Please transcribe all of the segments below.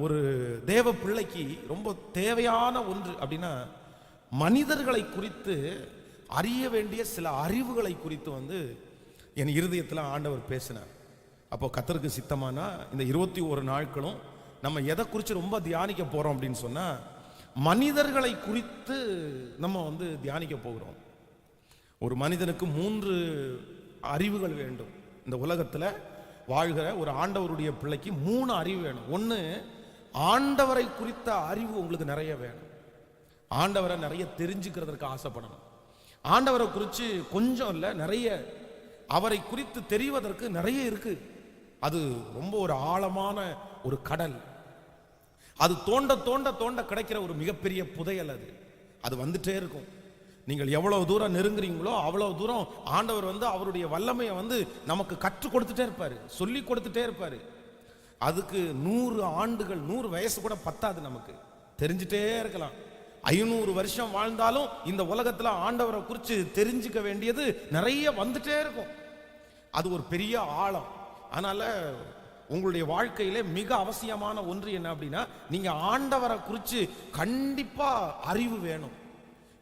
ஒரு தேவ பிள்ளைக்கு ரொம்ப தேவையான ஒன்று அப்படின்னா மனிதர்களை குறித்து அறிய வேண்டிய சில அறிவுகளை குறித்து என் இருதயத்தில் ஆண்டவர் பேசினார். அப்போ கர்த்தருக்கு சித்தமானா இந்த 21 நாட்களும் நம்ம எதை குறித்து ரொம்ப தியானிக்க போறோம் அப்படின்னு சொன்னா மனிதர்களை குறித்து நம்ம தியானிக்க போகிறோம். ஒரு மனிதனுக்கு 3 அறிவுகள் வேண்டும். இந்த உலகத்தில் வாழ்கிற ஒரு ஆண்டவருடைய பிள்ளைக்கு 3 அறிவு வேணும். ஒன்று, ஆண்டவரை குறித்த அறிவு உங்களுக்கு நிறைய வேணும். ஆண்டவரை நிறைய தெரிஞ்சுக்கிறதுக்கு ஆசைப்படணும். ஆண்டவரை குறித்து கொஞ்சம் இல்லை, நிறைய அவரை குறித்து தெரிவதற்கு நிறைய இருக்கு. அது ரொம்ப ஒரு ஆழமான ஒரு கடல். அது தோண்ட தோண்ட தோண்ட கிடைக்கிற ஒரு மிகப்பெரிய புதையல். அது வந்துட்டே இருக்கும். நீங்கள் எவ்வளவு தூரம் நெருங்குறீங்களோ அவ்வளவு தூரம் ஆண்டவர் அவருடைய வல்லமையை நமக்கு கற்றுக் கொடுத்துட்டே இருப்பாரு, சொல்லி கொடுத்துட்டே இருப்பாரு. அதுக்கு 100 ஆண்டுகள் 100 வயசு கூட பத்தாது, நமக்கு தெரிஞ்சுட்டே இருக்கலாம். 500 வருஷம் வாழ்ந்தாலும் இந்த உலகத்துல ஆண்டவரை குறித்து தெரிஞ்சுக்க வேண்டியது நிறைய வந்துட்டே இருக்கும். அது ஒரு பெரிய ஆழம். அதனால உங்களுடைய வாழ்க்கையில மிக அவசியமான ஒன்று என்ன அப்படின்னா, நீங்க ஆண்டவரை குறித்து கண்டிப்பா அறிவு வேணும்.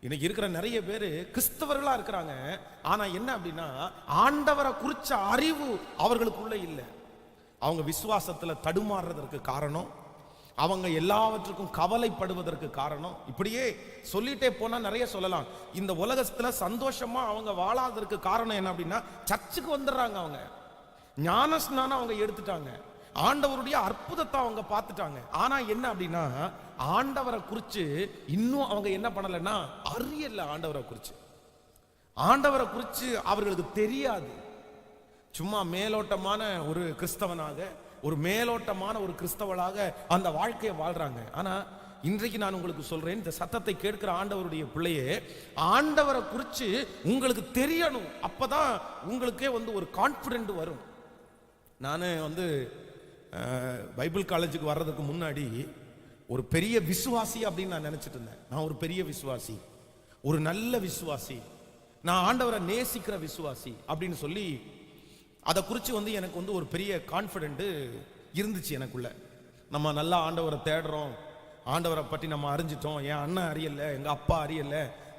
இன்னைக்கு இருக்கிற நிறைய பேர் கிறிஸ்தவர்களா இருக்கிறாங்க, ஆனா என்ன அப்படின்னா ஆண்டவரை குறிச்ச அறிவு அவர்களுக்குள்ள இல்லை. அவங்க விசுவாசத்துல தடுமாறுறதற்கு காரணம், அவங்க எல்லாவற்றுக்கும் கவலைப்படுவதற்கு காரணம். இப்படியே சொல்லிட்டே போனா நிறைய சொல்லலாம். இந்த உலகத்துல சந்தோஷமா அவங்க வாழாததற்கு காரணம் என்ன அப்படின்னா சர்ச்சுக்கு வந்துடுறாங்க, அவங்க ஞானஸ்நானம் அவங்க எடுத்துட்டாங்க, ஆண்டவருடைய அற்புதத்தை அவங்க பார்த்துட்டாங்க. ஆனா என்ன அப்படின்னா ஆண்டவரை குறித்து இன்னும் அவங்க என்ன பண்ணலைன்னா அறியல. ஆண்டவரை குறித்து அவர்களுக்கு தெரியாது. சும்மா மேலோட்டமான ஒரு கிறிஸ்தவனாக, ஒரு மேலோட்டமான ஒரு கிறிஸ்தவளாக அந்த வாழ்க்கையை வாழ்றாங்க. ஆனா இன்றைக்கு நான் உங்களுக்கு சொல்றேன், இந்த சத்தத்தை கேட்கிற ஆண்டவருடைய பிள்ளையே, ஆண்டவரை குறித்து உங்களுக்கு தெரியணும். அப்பதான் உங்களுக்கே ஒரு கான்ஃபிடென்ட் வரும். நான் பைபிள் காலேஜுக்கு வர்றதுக்கு முன்னாடி ஒரு பெரிய விசுவாசி அப்படின்னு நான் நினைச்சிட்டு இருந்தேன். நான் ஒரு பெரிய விசுவாசி, ஒரு நல்ல விசுவாசி, நான் ஆண்டவரை நேசிக்கிற விசுவாசி அப்படின்னு சொல்லி அதை குறித்து எனக்கு ஒரு பெரிய கான்ஃபிடென்ட் இருந்துச்சு எனக்குள்ள. நம்ம நல்லா ஆண்டவரை தேடுறோம், ஆண்டவரை பற்றி நம்ம அறிஞ்சிட்டோம். என் அண்ணன் அறியல, எங்க அப்பா அறியல,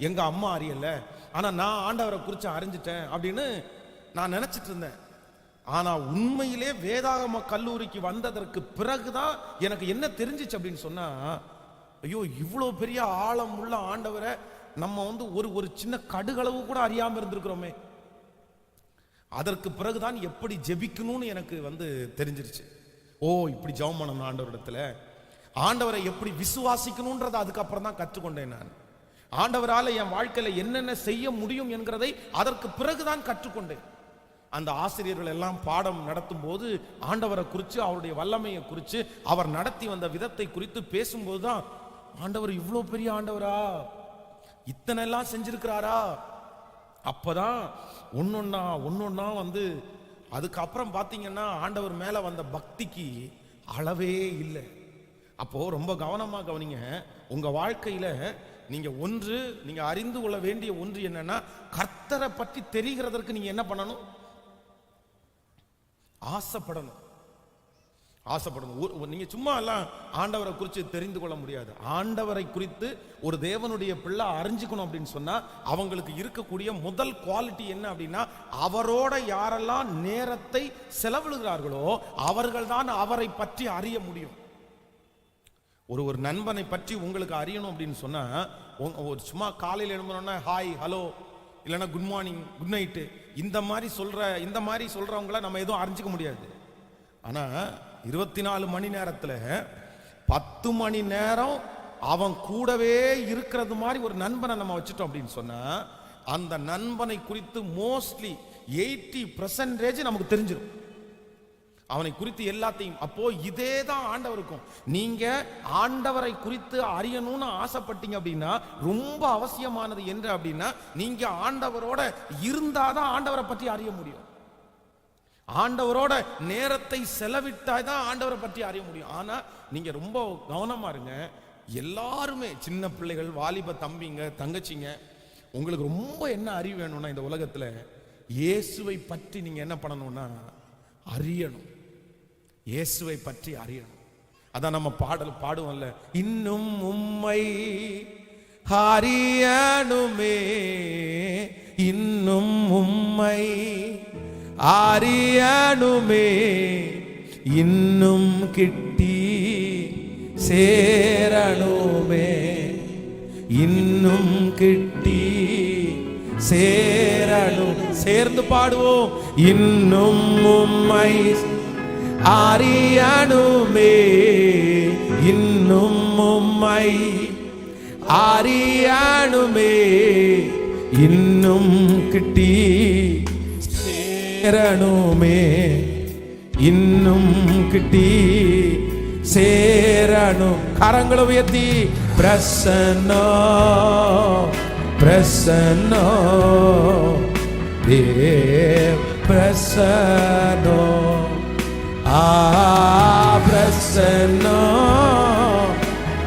எங்க அம்மா அறியல, ஆனா நான் ஆண்டவரை குறித்து அறிஞ்சிட்டேன் அப்படின்னு நான் நினைச்சிட்டு இருந்தேன். ஆனா உண்மையிலே வேதாகம கல்லூரிக்கு வந்ததற்கு பிறகுதான் எனக்கு என்ன தெரிஞ்சிச்சு அப்படின்னு சொன்னா, ஐயோ இவ்வளவு பெரிய ஆழம் உள்ள ஆண்டவரை நம்ம ஒரு சின்ன கடுகளவு கூட அறியாம இருந்திருக்கிறோமே. அதற்கு பிறகுதான் எப்படி ஜெபிக்கணும்னு எனக்கு தெரிஞ்சிருச்சு. ஓ இப்படி ஜெபம் பண்ணணும் ஆண்டவரிடத்துல, ஆண்டவரை எப்படி விசுவாசிக்கணும்ன்றதை அதுக்கப்புறம் தான் கற்றுக்கொண்டேன். நான் ஆண்டவரால என் வாழ்க்கையில என்னென்ன செய்ய முடியும் என்கிறதை அதற்கு பிறகுதான் கற்றுக்கொண்டேன். அந்த ஆசிரியர்கள் எல்லாம் பாடம் நடத்தும் போது ஆண்டவரை குறித்து, அவருடைய வல்லமையை குறித்து, அவர் நடத்தி வந்த விதத்தை குறித்து பேசும்போது தான் ஆண்டவர் இவ்வளவு பெரிய ஆண்டவரா, இத்தனை எல்லாம் செஞ்சிருக்கிறாரா. அப்பதான் ஒன்னொன்னா அதுக்கப்புறம் பாத்தீங்கன்னா ஆண்டவர் மேல வந்த பக்திக்கு அளவே இல்லை. அப்போ ரொம்ப கவனமா கவனிங்க. உங்க வாழ்க்கையில நீங்க அறிந்து கொள்ள வேண்டிய ஒன்று என்னன்னா, கர்த்தரை பற்றி தெரிகிறதற்கு நீங்க என்ன பண்ணணும்? ஆசைப்படணும். நீங்க சும்மா எல்லாம் ஆண்டவரை குறித்து தெரிந்து கொள்ள முடியாது. ஆண்டவரை குறித்து ஒரு தேவனுடைய பிள்ளை அறிஞ்சுக்கணும் அப்படின்னு சொன்னா அவங்களுக்கு இருக்கக்கூடிய முதல் குவாலிட்டி என்ன அப்படின்னா, அவரோட யாரெல்லாம் நேரத்தை செலவிடுகிறார்களோ அவர்கள் தான் அவரை பற்றி அறிய முடியும். ஒரு நண்பனை பற்றி உங்களுக்கு அறியணும் அப்படின்னு சொன்னா, ஒரு சும்மா காலையில் எழும்புறோன்னா ஹாய் ஹலோ இல்லைன்னா குட் மார்னிங் குட் நைட்டு இந்த மாதிரி சொல்றவங்கள நம்ம எதுவும் அறிஞ்சிக்க முடியாது. ஆனா 24 மணி நேரத்துல 10 மணி நேரம் அவன் கூடவே இருக்கிறது மாதிரி ஒரு நண்பனை நம்ம வச்சுட்டோம் அப்படின்னு சொன்னா அந்த நண்பனை குறித்து மோஸ்ட்லி 80% நமக்கு தெரிஞ்சிடும், அவனை குறித்து எல்லாத்தையும். அப்போ இதே தான் ஆண்டவருக்கும். நீங்க ஆண்டவரை குறித்து அறியணும்னு ஆசைப்பட்டீங்க அப்படின்னா ரொம்ப அவசியமானது என்று அப்படின்னா, நீங்க ஆண்டவரோட இருந்தாதான் ஆண்டவரை பற்றி அறிய முடியும். ஆண்டவரோட நேரத்தை செலவிட்டாதான் ஆண்டவரை பற்றி அறிய முடியும். ஆனா நீங்க ரொம்ப கவனமா இருங்க. எல்லாருமே சின்ன பிள்ளைகள், வாலிப தம்பிங்க, தங்கச்சிங்க, உங்களுக்கு ரொம்ப என்ன அறிவு வேணும்னா இந்த உலகத்துல இயேசுவை பற்றி நீங்க என்ன பண்ணணும்னா அறியணும். இயேசுவை பற்றி அறியணும். அதான் நம்ம பாடல் பாடுவோம்ல, இன்னும் உம்மை அறியணுமே, இன்னும் உம்மை அறியணுமே, இன்னும் கிட்டி சேரணுமே, இன்னும் கிட்டி சேரணும். சேர்ந்து பாடுவோம், இன்னும் உம்மை அறியணுமே, இன்னும் உம்மை அறியணுமே, இன்னும் கிட்டி சேரணுமே, இன்னும் கிட்டி சேரணும். கரங்களை உயர்த்தி பிரசன்னோ பிரசன்னோ தேவ் பிரசன்னோ பிரசன்னோ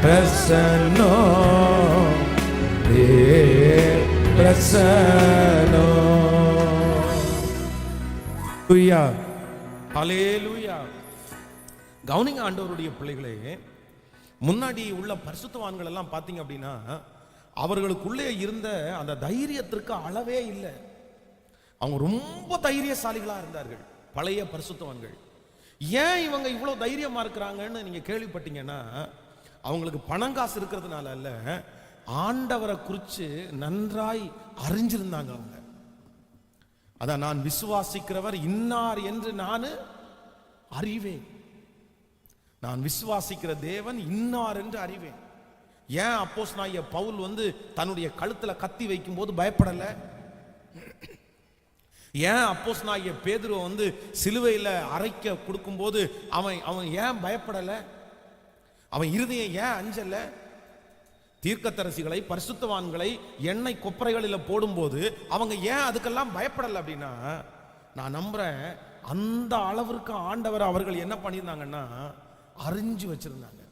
பிரசன்னோ தேவ் பிரசன்னோ. ஹல்லேலூயா. கவனிங்க ஆண்டவருடைய பிள்ளைகளே, முன்னாடி உள்ள பரிசுத்தவான்கள் எல்லாம் பார்த்தீங்க அப்படின்னா அவர்களுக்குள்ளே இருந்த அந்த தைரியத்திற்கு அளவே இல்லை. அவங்க ரொம்ப தைரியசாலிகளா இருந்தார்கள் பழைய பரிசுத்தவான்கள். ஏன் இவங்க இவ்வளவு தைரியமா இருக்கிறாங்கன்னு நீங்க கேள்விப்பட்டீங்கன்னா, அவங்களுக்கு பணங்காசு இருக்கிறதுனால அல்ல, ஆண்டவரை குறித்து நன்றாய் அறிஞ்சிருந்தாங்க அவங்க. அதான், நான் விசுவாசிக்கிறவர் இன்னார் என்று நான் அறிவேன், நான் விசுவாசிக்கிற தேவன் இன்னார் என்று அறிவேன். ஏன் அப்போஸ்தலனாகிய பவுல் தன்னுடைய கழுத்துல கத்தி வைக்கும் போது பயப்படல? ஏன் அப்போஸ்தலனாகிய பேதுரு சிலுவையில அறைக்க கொடுக்கும் போது அவன் ஏன் பயப்படல? அவன் இருதயம் ஏன் அஞ்சல? தீர்க்கதரிசிகளை பரிசுத்தவான்களை எண்ணெய் கொப்பரைகளில் போடும்போது அவங்க ஏன் அதுக்கெல்லாம் பயப்படல அப்படின்னா, நான் நம்புறேன் அந்த அளவிற்கு ஆண்டவர் அவர்கள் என்ன பண்ணியிருந்தாங்கன்னா அறிஞ்சு வச்சிருந்தாங்க.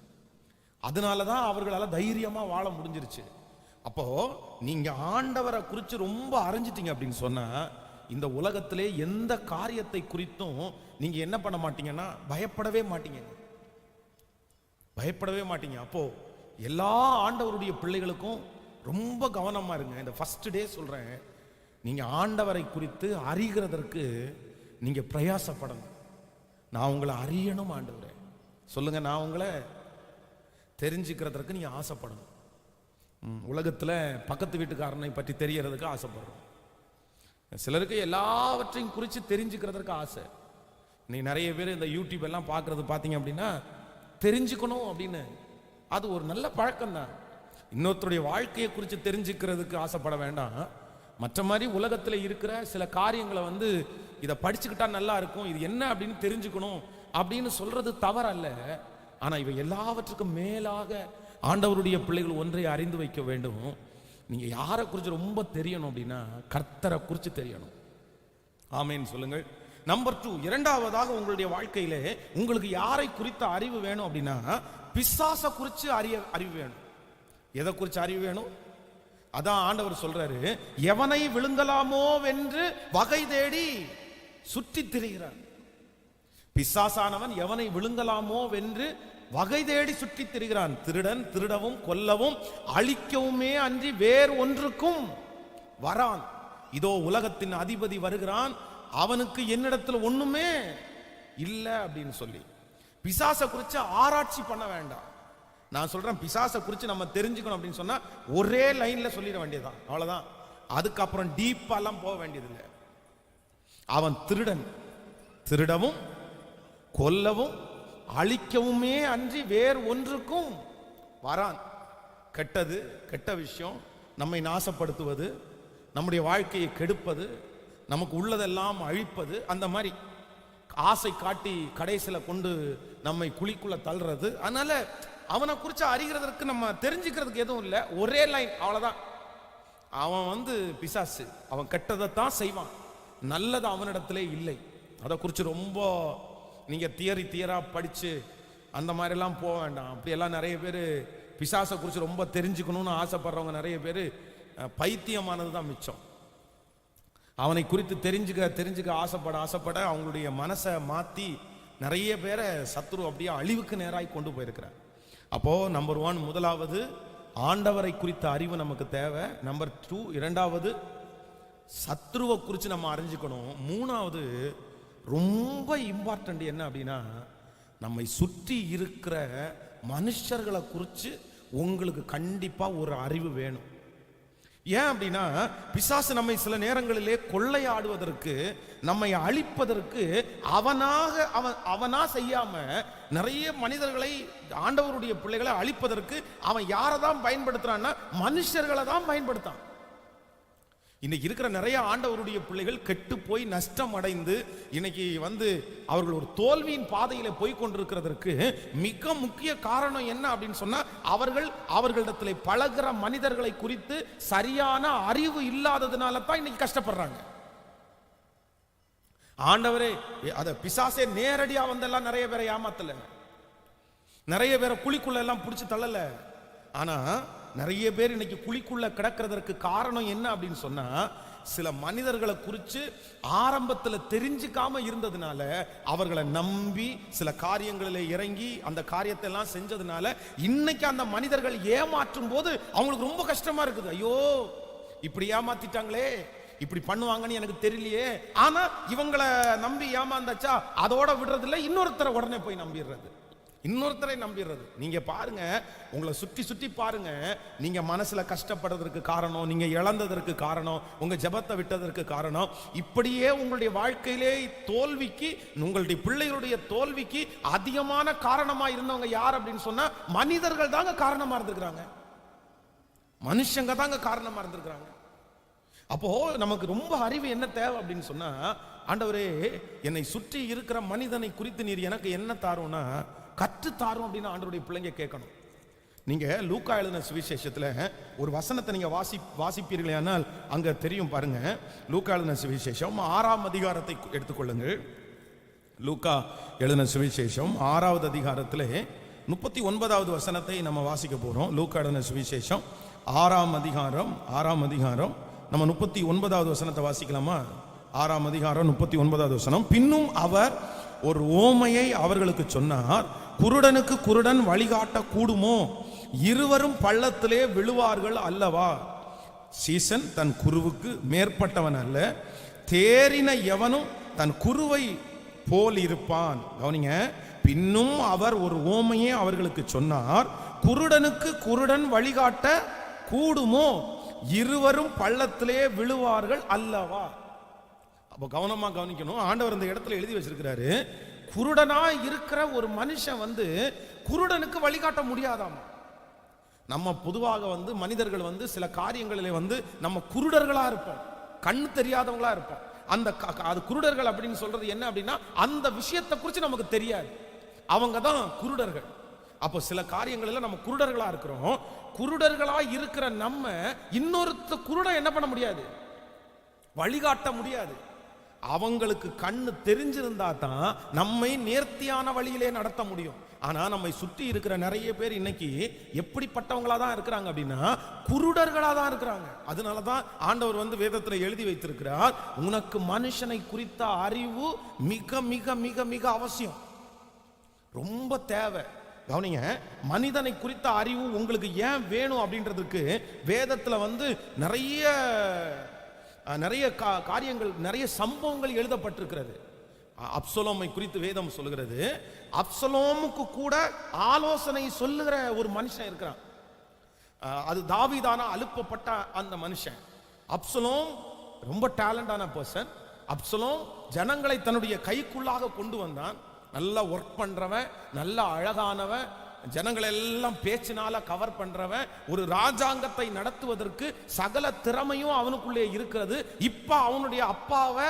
அதனாலதான் அவர்களால் தைரியமா வாழ முடிஞ்சிருச்சு. அப்போ நீங்க ஆண்டவரை குறித்து ரொம்ப அறிஞ்சிட்டீங்க அப்படின்னு சொன்னா, இந்த உலகத்திலே எந்த காரியத்தை குறித்தும் நீங்க என்ன பண்ண மாட்டீங்கன்னா பயப்படவே மாட்டீங்க, பயப்படவே மாட்டீங்க. அப்போ எல்லா ஆண்டவருடைய பிள்ளைகளுக்கும் ரொம்ப கவனமா இருங்க. இந்த ஃபர்ஸ்ட் டே சொல்றேன், நீங்க ஆண்டவரை குறித்து அறிகிறதற்கு நீங்க பிரயாசப்படணும். நான் உங்களை அறியணும் ஆண்டவரே சொல்லுங்க, நான் உங்களை தெரிஞ்சுக்கிறதற்கு நீங்க ஆசைப்படணும். உலகத்துல பக்கத்து வீட்டுக்காரனை பற்றி தெரியறதுக்கு ஆசைப்படுறோம். சிலருக்கு எல்லாவற்றையும் குறித்து தெரிஞ்சுக்கிறதுக்கு ஆசை. நீ நிறைய பேர் இந்த யூடியூப் எல்லாம் பார்க்கறது பார்த்தீங்க அப்படின்னா தெரிஞ்சுக்கணும் அப்படின்னு, அது ஒரு நல்ல பழக்கம் தான். இன்னொருத்தருடைய வாழ்க்கையை குறித்து தெரிஞ்சுக்கிறதுக்கு ஆசைப்பட வேண்டாம். மற்ற மாதிரி உலகத்தில் இருக்கிற சில காரியங்களை இதை படிச்சுக்கிட்டா நல்லா இருக்கும், இது என்ன அப்படின்னு தெரிஞ்சுக்கணும் அப்படின்னு சொல்றது தவறல்ல. ஆனா இவை எல்லாவற்றுக்கும் மேலாக ஆண்டவருடைய பிள்ளைகள் ஒன்றை அறிந்து வைக்க வேண்டும். நீங்க யாரை குறித்து ரொம்ப தெரியணும் அப்படின்னா கர்த்தரை குறித்து தெரியணும். ஆமென் சொல்லுங்கள். நம்பர் 2, இரண்டாவதாக உங்களுடைய வாழ்க்கையிலே உங்களுக்கு யாரை குறித்த அறிவு வேணும் அப்படின்னா பிசாச குறித்து அறிவு வேணும். எதை குறித்து அறிவு வேணும்? அதான் ஆண்டவர் சொல்றாரு, எவனை விழுங்கலாமோ வென்று வகை தேடி சுற்றி திரிகிறான். பிசாசானவன் எவனை விழுங்கலாமோ வென்று வகை தேடி சுற்றி திரிகிறான். திருடன் திருடவும் கொல்லவும் அழிக்கவுமே அன்றி வேறு ஒன்றுக்கும் வரான். இதோ உலகத்தின் அதிபதி வருகிறான், அவனுக்கு என்னிடத்துல ஒண்ணுமே இல்லை அப்படின்னு சொல்லி பிசாச குறித்து ஆராய்ச்சி பண்ண வேண்டாம். நான் சொல்றேன், பிசாச குறித்து நம்ம தெரிஞ்சுக்கணும் அப்படின்னு சொன்னா ஒரே லைன்ல சொல்லிட வேண்டியதுதான், அவ்வளவுதான். அதுக்கப்புறம் டீப்பாலாம் போக வேண்டியதில்லை. அவன் திருடன், திருடவும் கொல்லவும் அழிக்கவுமே அன்றி வேறு ஒன்றுக்கும் வரான். கெட்டது, கெட்ட விஷயம், நம்மை நாசப்படுத்துவது, நம்முடைய வாழ்க்கையை கெடுப்பது, நமக்கு உள்ளதெல்லாம் அழிப்பது, அந்த மாதிரி ஆசை காட்டி கடைசியில் கொண்டு நம்மை குழிக்குள்ள தள்ளுறது. அதனால அவனை குறித்து அறிகிறதற்கு நம்ம தெரிஞ்சுக்கிறதுக்கு எதுவும் இல்லை, ஒரே லைன், அவ்வளவுதான். அவன் பிசாசு, அவன் கெட்டதைத்தான் செய்வான், நல்லது அவனிடத்திலே இல்லை. அதை குறித்து ரொம்ப நீங்க தியரா படிச்சு அந்த மாதிரிலாம் போக வேண்டாம். அப்படியெல்லாம் நிறைய பேர் பிசாசை குறித்து ரொம்ப தெரிஞ்சுக்கணும்னு ஆசைப்படுறவங்க நிறைய பேர் பைத்தியமானது தான் மிச்சம். அவனை குறித்து தெரிஞ்சுக்க ஆசைப்பட அவங்களுடைய மனசை மாற்றி நிறைய பேரை சத்துரு அப்படியே அழிவுக்கு நேராய் கொண்டு போயிருக்கிறார். அப்போ நம்பர் 1 முதலாவது ஆண்டவரை குறித்த அறிவு நமக்கு தேவை. நம்பர் 2 இரண்டாவது சத்ருவை குறித்து நம்ம அறிஞ்சுக்கணும். மூணாவது ரொம்ப இம்பார்ட்டன்ட் என்ன அப்படின்னா, நம்மை சுற்றி இருக்கிற மனுஷர்களை குறித்து உங்களுக்கு கண்டிப்பா ஒரு அறிவு வேணும். ஏன் அப்படின்னா, பிசாசு நம்மை சில நேரங்களிலே கொள்ளையாடுவதற்கு, நம்மை அழிப்பதற்கு அவனா செய்யாம நிறைய மனிதர்களை, ஆண்டவருடைய பிள்ளைகளை அழிப்பதற்கு அவன் யாரை தான் பயன்படுத்துறான்னா, மனுஷர்களை தான் பயன்படுத்தான். இன்னைக்கு இருக்கிற நிறைய ஆண்டவருடைய பிள்ளைகள் கெட்டு போய் நஷ்டம் அடைந்து இன்னைக்கு அவர்கள் ஒரு தோல்வியின் பாதையில போய் கொண்டிருக்கிறதற்கு மிக முக்கிய காரணம் என்ன அப்படின்னு சொன்னா, அவர்களிடத்தில் பழகிற மனிதர்களை குறித்து சரியான அறிவு இல்லாததுனால தான் இன்னைக்கு கஷ்டப்படுறாங்க. ஆண்டவரே அத பிசாசே நேரடியா வந்தெல்லாம் நிறைய பேரை ஏமாத்தல, நிறைய பேரை குழிக்குள்ள எல்லாம் பிடிச்சு தள்ளல. ஆனா நிறைய பேர் இன்னைக்கு குழிக்குள்ள கிடக்கிறதற்கு காரணம் என்ன அப்படின்னு சொன்னா, சில மனிதர்களை குறித்து ஆரம்பத்தில் தெரிஞ்சுக்காம இருந்ததுனால, அவர்களை நம்பி சில காரியங்களில் இறங்கி அந்த காரியத்தை எல்லாம் செஞ்சதுனால இன்னைக்கு அந்த மனிதர்கள் ஏமாற்றும் போது அவங்களுக்கு ரொம்ப கஷ்டமா இருக்குது. ஐயோ இப்படி ஏமாத்திட்டாங்களே, இப்படி பண்ணுவாங்கன்னு எனக்கு தெரியலையே. ஆனா இவங்களை நம்பி ஏமாந்தாச்சா அதோட விடுறதில்ல, இன்னொருத்தரை உடனே போய் நம்பிடுறது, இன்னொருத்தரை நம்பிடுறது. நீங்க பாருங்க, உங்களை சுற்றி சுற்றி பாருங்க, நீங்க மனசுல கஷ்டப்படுறதுக்கு காரணம், நீங்க இழந்ததற்கு காரணம், உங்க ஜெபத்தை விட்டதற்கு காரணம், இப்படியே உங்களுடைய வாழ்க்கையிலே தோல்விக்கு, உங்களுடைய பிள்ளைகளுடைய தோல்விக்கு அதிகமான காரணமா இருந்தவங்க யார் அப்படின்னு சொன்னா, மனிதர்கள் தாங்க காரணமா இருந்திருக்கிறாங்க, மனுஷங்க தாங்க காரணமா இருந்திருக்கிறாங்க. அப்போ நமக்கு ரொம்ப அறிவு என்ன தேவை அப்படின்னு சொன்னா, ஆண்டவரே என்னை சுற்றி இருக்கிற மனிதனை குறித்து நீர் எனக்கு என்ன தாரோன்னா கற்று தாரும் அப்படின்னு ஆண்டவருடைய பிள்ளைங்க கேட்கணும். நீங்க லூக்கா எழுதின சுவிசேஷத்துல ஒரு வசனத்தை நீங்க வாசிப்பீர்களே ஆனால் அங்க தெரியும் பாருங்க. லூக்கா எழுதின சுவிசேஷம் 6ஆம் அதிகாரத்தை எடுத்துக்கொள்ளுங்கள். லூக்கா எழுதின சுவிசேஷம் 6வது அதிகாரத்திலே 39வது வசனத்தை நம்ம வாசிக்க போறோம். லூக்கா எழுதின சுவிசேஷம் 6ஆம் அதிகாரம் நம்ம 39வது வசனத்தை வாசிக்கலாமா? 6ஆம் அதிகாரம் 39வது வசனம். பின்னும் அவர் ஒரு ஓமையை அவர்களுக்கு சொன்னார். குருடனுக்கு குருடன் வழிகாட்ட கூடுமோ? இருவரும் பள்ளத்திலே விழுவார்கள் அல்லவா? சீசன் தன் குருவுக்கு மேற்பட்டவன் அல்ல, தேறின எவனும் தன் குருவை போல் இருப்பான். கவனிங்க, பின்னும் அவர் ஒரு ஓமையை அவர்களுக்கு சொன்னார். குருடனுக்கு குருடன் வழிகாட்ட கூடுமோ? இருவரும் பள்ளத்திலே விழுவார்கள் அல்லவா? அப்போ கவனமா கவனிக்கணும். ஆண்டவர் இந்த இடத்துல எழுதி வச்சிருக்கிறாரு, குருடனா இருக்கிற ஒரு மனுஷன் குருடனுக்கு வழிகாட்ட முடியாதாமா. நம்ம பொதுவாக மனிதர்கள் சில காரியங்களிலே நம்ம குருடர்களா இருப்போம், கண்ணு தெரியாதவங்களா இருப்போம். அது குருடர்கள் அப்படின்னு சொல்றது என்ன அப்படின்னா, அந்த விஷயத்தை குறித்து நமக்கு தெரியாது, அவங்க தான் குருடர்கள். அப்போ சில காரியங்களில் நம்ம குருடர்களா இருக்கிறோம். குருடர்களா இருக்கிற நம்ம இன்னொருத்த குருடன் என்ன பண்ண முடியாது, வழிகாட்ட முடியாது. அவங்களுக்கு கண்ணு தெரிஞ்சிருந்தா தான் நம்மை நேர்த்தியான வழியிலே நடத்த முடியும். ஆனா நம்மை சுற்றி இருக்கிற நிறைய பேர் இன்னைக்கு எப்படிப்பட்டவங்களா தான் இருக்கிறாங்க அப்படின்னா, குருடர்களா தான் இருக்கிறாங்க. அதனாலதான் ஆண்டவர் வேதத்துல எழுதி வைத்திருக்கிறார், உனக்கு மனுஷனை குறித்த அறிவு மிக மிக மிக மிக அவசியம், ரொம்ப தேவை. கவனிங்க, மனிதனை குறித்த அறிவு உங்களுக்கு ஏன் வேணும் அப்படின்றதுக்கு வேதத்துல நிறைய காரியங்கள், நிறைய சம்பவங்கள் எழுதப்பட்டிருக்கிறது. அப்சலோமை குறித்து வேதம் சொல்லுகிறது, அப்சலோமுக்கு கூட ஆலோசனை சொல்லுகிற ஒரு மனுஷன் இருக்கிறான். அது தாவீதான அலுப்பப்பட்ட அந்த மனுஷன். அப்சலோம் ரொம்ப டேலண்டான பர்சன். அப்சலோம் ஜனங்களை தன்னுடைய கைக்குள்ளாக கொண்டு வந்தான். நல்லா ஒர்க் பண்றவன், நல்லா அழகானவன், ஜனங்கள் எல்லாம் பேச்சினால கவர் பண்றவன், ஒரு ராஜாங்கத்தை நடத்துவதற்கு சகல திறமையும் அவனுக்குள்ளே இருக்கிறது. இப்ப அவனுடைய அப்பாவை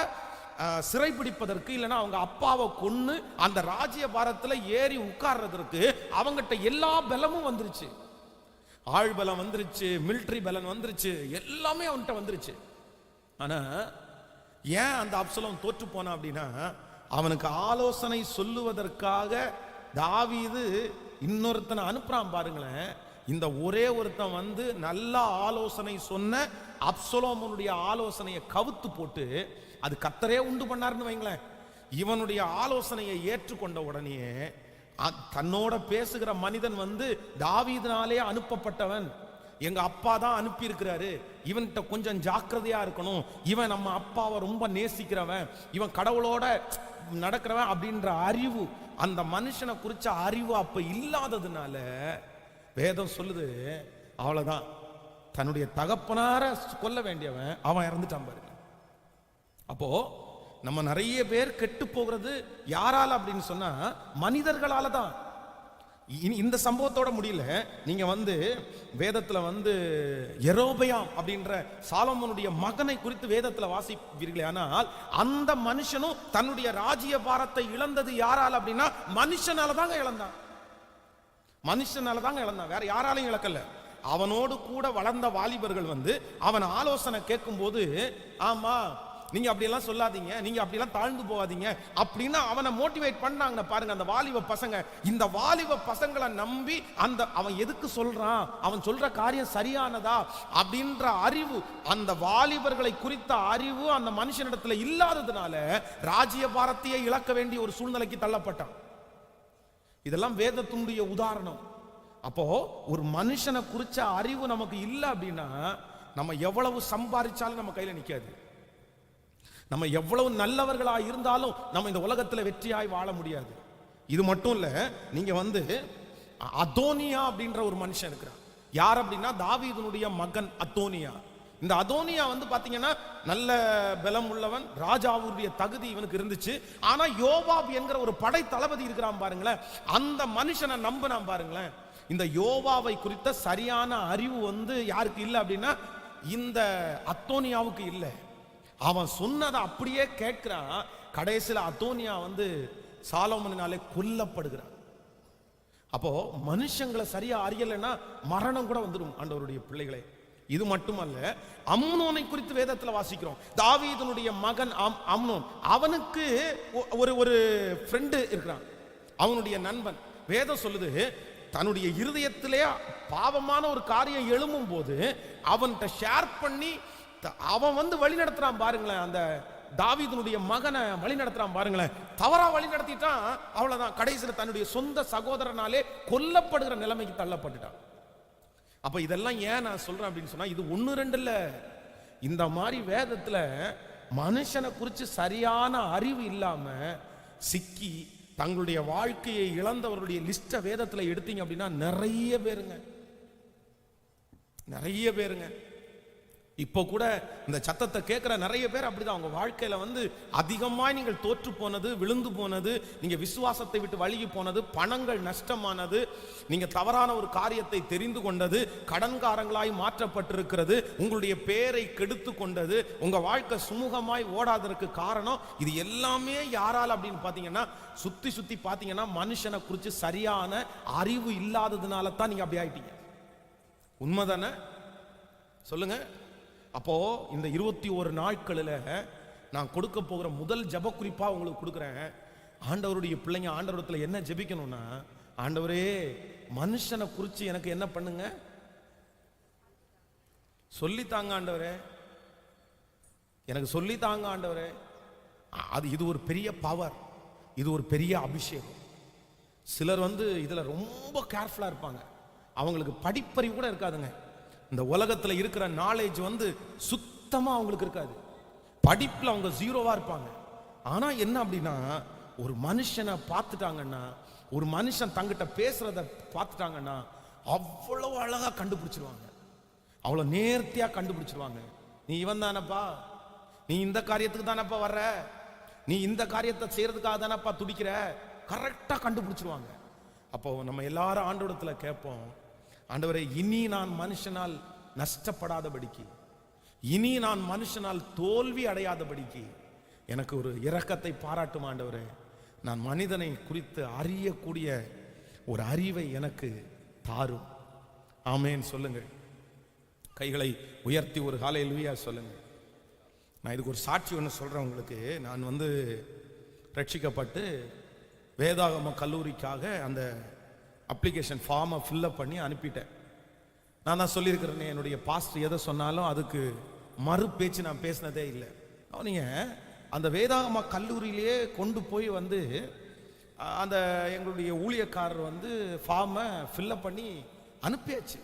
சிறைபிடிப்பதற்கு, இல்லைன்னா அவங்க அப்பாவை கொன்னு அந்த ராஜ்ய பாரத்துல ஏறி உட்கார்றதற்கு அவங்கிட்ட எல்லா பலமும் வந்துருச்சு. ஆள் பலம் வந்துருச்சு, மிலிட்டரி பலம் வந்துருச்சு, எல்லாமே அவன்கிட்ட வந்துருச்சு. ஆனா ஏன் அந்த அப்சலோம் தோற்று போனா அப்படின்னா, அவனுக்கு ஆலோசனை சொல்லுவதற்காக தாவீது இன்னொருத்தனை அனுப்புறான். பாருங்களேன், இந்த ஒரே ஒருத்தன் நல்ல ஆலோசனை சொன்ன அப்சலோமுடைய ஆலோசனையை கவுத்து போட்டு, அது கர்த்தரே உண்டு பண்ணாருன்னு வைங்களேன். இவனுடைய ஆலோசனையை ஏற்றுக்கொண்ட உடனே தன்னோட பேசுகிற மனிதன் வந்து தாவீதினாலே அனுப்பப்பட்டவன், எங்க அப்பா தான் அனுப்பி இருக்கிறாரு, இவன்கிட்ட கொஞ்சம் ஜாக்கிரதையா இருக்கணும், இவன் நம்ம அப்பாவை ரொம்ப நேசிக்கிறவன், இவன் கடவுளோட நடக்கிறவன் அப்படின்ற அறிவு, அந்த மனுஷனை குறிச்ச அறிவு அப்ப இல்லாததுனால வேதம் சொல்லுது அவ்வளவுதான், தன்னுடைய தகப்பனார கொல்ல வேண்டியவன் அவன் இறந்துட்டான் பாருங்க. அப்போ நம்ம நிறைய பேர் கெட்டு போகிறது யாரால அப்படின்னு சொன்னா மனிதர்களால தான். இந்த சம்பவத்தோட முடியல, நீங்க வந்து வேதத்துல வந்து யெரொபெயாம் அப்படின்ற சாலமோனுடைய மகனை குறித்து வேதத்துல வாசிப்பீர்களே, ஆனால் அந்த மனுஷனும் தன்னுடைய ராஜ்ய பாரத்தை இழந்தது யாரால அப்படின்னா மனுஷனால தாங்க இழந்தான். மனுஷனால தாங்க இழந்தான், வேற யாராலையும் இழக்கல. அவனோடு கூட வளர்ந்த வாலிபர்கள் வந்து அவன் ஆலோசனை கேட்கும் போது, ஆமா நீங்க அப்படியெல்லாம் சொல்லாதீங்க, நீங்க அப்படியெல்லாம் தாழ்ந்து போகாதீங்க அப்படின்னு அவனை மோட்டிவேட் பண்ணாங்க பாருங்க அந்த வாலிப பசங்க. இந்த வாலிப பசங்களை நம்பி அந்த அவன் எதுக்கு சொல்றான், அவன் சொல்ற காரியம் சரியானதா அப்படின்ற அறிவு, அந்த வாலிபர்களை குறித்த அறிவு அந்த மனுஷனிடத்துல இல்லாததுனால ராஜ்ய பாரத்தையே இழக்க வேண்டிய ஒரு சூழ்நிலைக்கு தள்ளப்பட்டான். இதெல்லாம் வேதத்தினுடைய உதாரணம். அப்போ ஒரு மனுஷனை குறிச்ச அறிவு நமக்கு இல்லை அப்படின்னா நம்ம எவ்வளவு சம்பாதிச்சாலும் நம்ம கையில நிக்காது. நம்ம எவ்வளவு நல்லவர்களா இருந்தாலும் நம்ம இந்த உலகத்துல வெற்றியாய் வாழ முடியாது. இது மட்டும் இல்ல, நீங்க வந்து அதோனியா அப்படின்ற ஒரு மனுஷன் இருக்கிறான். யார் அப்படின்னா தாவீதுனுடைய மகன் அதோனியா. இந்த அதோனியா வந்து பாத்தீங்கன்னா நல்ல பலம் உள்ளவன், ராஜாவுடைய தகுதி இவனுக்கு இருந்துச்சு. ஆனா யோவாப் என்கிற ஒரு படை தளபதி இருக்கிறான் பாருங்களேன், அந்த மனுஷனை நம்பினான் பாருங்களேன். இந்த யோவாவை குறித்த சரியான அறிவு வந்து யாருக்கு இல்லை அப்படின்னா இந்த அதோனியாவுக்கு இல்லை. அவன் சொன்னதை அப்படியே கேட்கிறான். கடைசியில் அதோனியா வந்து சாலோமோனினாலே கொல்லப்படுகிறான். அப்போ மனுஷங்களை சரியா அறியலைன்னா மரணம் கூட வந்துடும் ஆண்டவருடைய பிள்ளைகளே. இது மட்டுமல்ல, அம்னோனை குறித்து வேதத்தில் வாசிக்கிறோம். தாவீதுனுடைய மகன் அம்னோன், அவனுக்கு ஒரு ஃப்ரெண்டு இருக்கிறான், அவனுடைய நண்பன். வேதம் சொல்லுது தன்னுடைய இருதயத்திலே பாவமான ஒரு காரியம் எழும்பும் போது அவன்கிட்ட ஷேர் பண்ணி அவன் வந்து வழி நடத்துறான் பாருங்களேன். அந்த தாவீதுனுடைய மகனை வழி நடத்துறான் பாருங்களேன். தவறா வழி நடத்திட்டான், அவ்வளவுதான். கடைசியில் தன்னுடைய சொந்த சகோதரனாலே கொல்லப்படுகிற நிலைமைக்கு தள்ளப்பட்டுட்டான். அப்ப இதெல்லாம் ஏன் நான் சொல்றேன் அப்படின்னு சொன்னா, இது ஒன்னு ரெண்டு இல்ல, இந்த மாதிரி வேதத்துல மனுஷனை குறித்து சரியான அறிவு இல்லாம சிக்கி தங்களுடைய வாழ்க்கையை இழந்தவர்களுடைய லிஸ்ட வேதத்துல எடுத்தீங்க அப்படின்னா நிறைய பேருங்க. இப்போ கூட இந்த சத்தத்தை கேட்கிற நிறைய பேர் அப்படிதான். அவங்க வாழ்க்கையில வந்து அதிகமாக நீங்கள் தோற்று போனது, விழுந்து போனது, நீங்க விசுவாசத்தை விட்டு வழுகி போனது, பணங்கள் நஷ்டமானது, நீங்க தவறான ஒரு காரியத்தை தெரிந்து கொண்டது, கடன்காரங்களாய் மாற்றப்பட்டிருக்கிறது, உங்களுடைய பேரை கெடுத்து கொண்டது, உங்க வாழ்க்கை சுமூகமாய் ஓடாததற்கு காரணம் இது எல்லாமே யாரால் அப்படின்னு பாத்தீங்கன்னா, சுத்தி பாத்தீங்கன்னா மனுஷனை குறித்து சரியான அறிவு இல்லாததுனால தான் நீங்க அப்படி ஆயிட்டீங்க. உண்மைதானே? சொல்லுங்க. அப்போ இந்த 21 நாட்களில் நான் கொடுக்க போகிற முதல் ஜெப குறிப்பா உங்களுக்கு கொடுக்குறேன். ஆண்டவருடைய பிள்ளைங்க ஆண்டவரத்தில் என்ன ஜெபிக்கணும்னா, ஆண்டவரே மனுஷனை குறித்து எனக்கு என்ன பண்ணுங்க சொல்லித்தாங்க ஆண்டவரே, எனக்கு சொல்லித்தாங்க ஆண்டவரே. இது ஒரு பெரிய பவர், இது ஒரு பெரிய அபிஷேகம். சிலர் வந்து இதுல ரொம்ப கேர்ஃபுல்லா இருப்பாங்க, அவங்களுக்கு படிப்பறிவு கூட இருக்காதுங்க. இந்த உலகத்துல இருக்கிற நாலேஜ் வந்து சுத்தமா அவங்களுக்கு இருக்காது, படிப்புல அவங்க ஜீரோவா இருப்பாங்க. ஆனா என்ன அப்படின்னா, ஒரு மனுஷனை பார்த்துட்டாங்கன்னா, ஒரு மனுஷன் தங்கிட்ட பேசுறத பார்த்துட்டாங்கன்னா அவ்வளவு அழகா கண்டுபிடிச்சிருவாங்க, அவ்வளவு நேர்த்தியா கண்டுபிடிச்சிருவாங்க. நீ இவன் தானப்பா, நீ இந்த காரியத்துக்கு தானப்பா வர்ற, நீ இந்த காரியத்தை செய்யறதுக்காக தானப்பா துடிக்கிற, கரெக்டா கண்டுபிடிச்சிருவாங்க. அப்போ நம்ம எல்லாரும் ஆண்டவரத்துல கேட்போம், ஆண்டவரே இனி நான் மனுஷனால் நஷ்டப்படாதபடிக்கு, இனி நான் மனுஷனால் தோல்வி அடையாதபடிக்கு எனக்கு ஒரு இரக்கத்தை பாராட்டும் ஆண்டவரே. நான் மனிதனை குறித்து அறியக்கூடிய ஒரு அறிவை எனக்கு தாரும். ஆமேன் சொல்லுங்கள். கைகளை உயர்த்தி ஒரு ஹல்லேலூயா சொல்லுங்க. நான் இதுக்கு ஒரு சாட்சி ஒன்று சொல்றேன் உங்களுக்கு. நான் வந்து ரட்சிக்கப்பட்டு வேதாகம கல்லூரிக்காக அந்த அப்ளிகேஷன் ஃபார்மை ஃபில்அப் பண்ணி அனுப்பிட்டேன். நான் தான் சொல்லியிருக்கிறேன், என்னுடைய பாஸ்டர் எதை சொன்னாலும் அதுக்கு மறு பேச்சு நான் பேசினதே இல்லை. நீங்கள் அந்த வேதாகம கல்லூரியிலேயே கொண்டு போய் வந்து அந்த எங்களுடைய ஊழியக்காரர் வந்து ஃபார்மை ஃபில்லப் பண்ணி அனுப்பியாச்சு.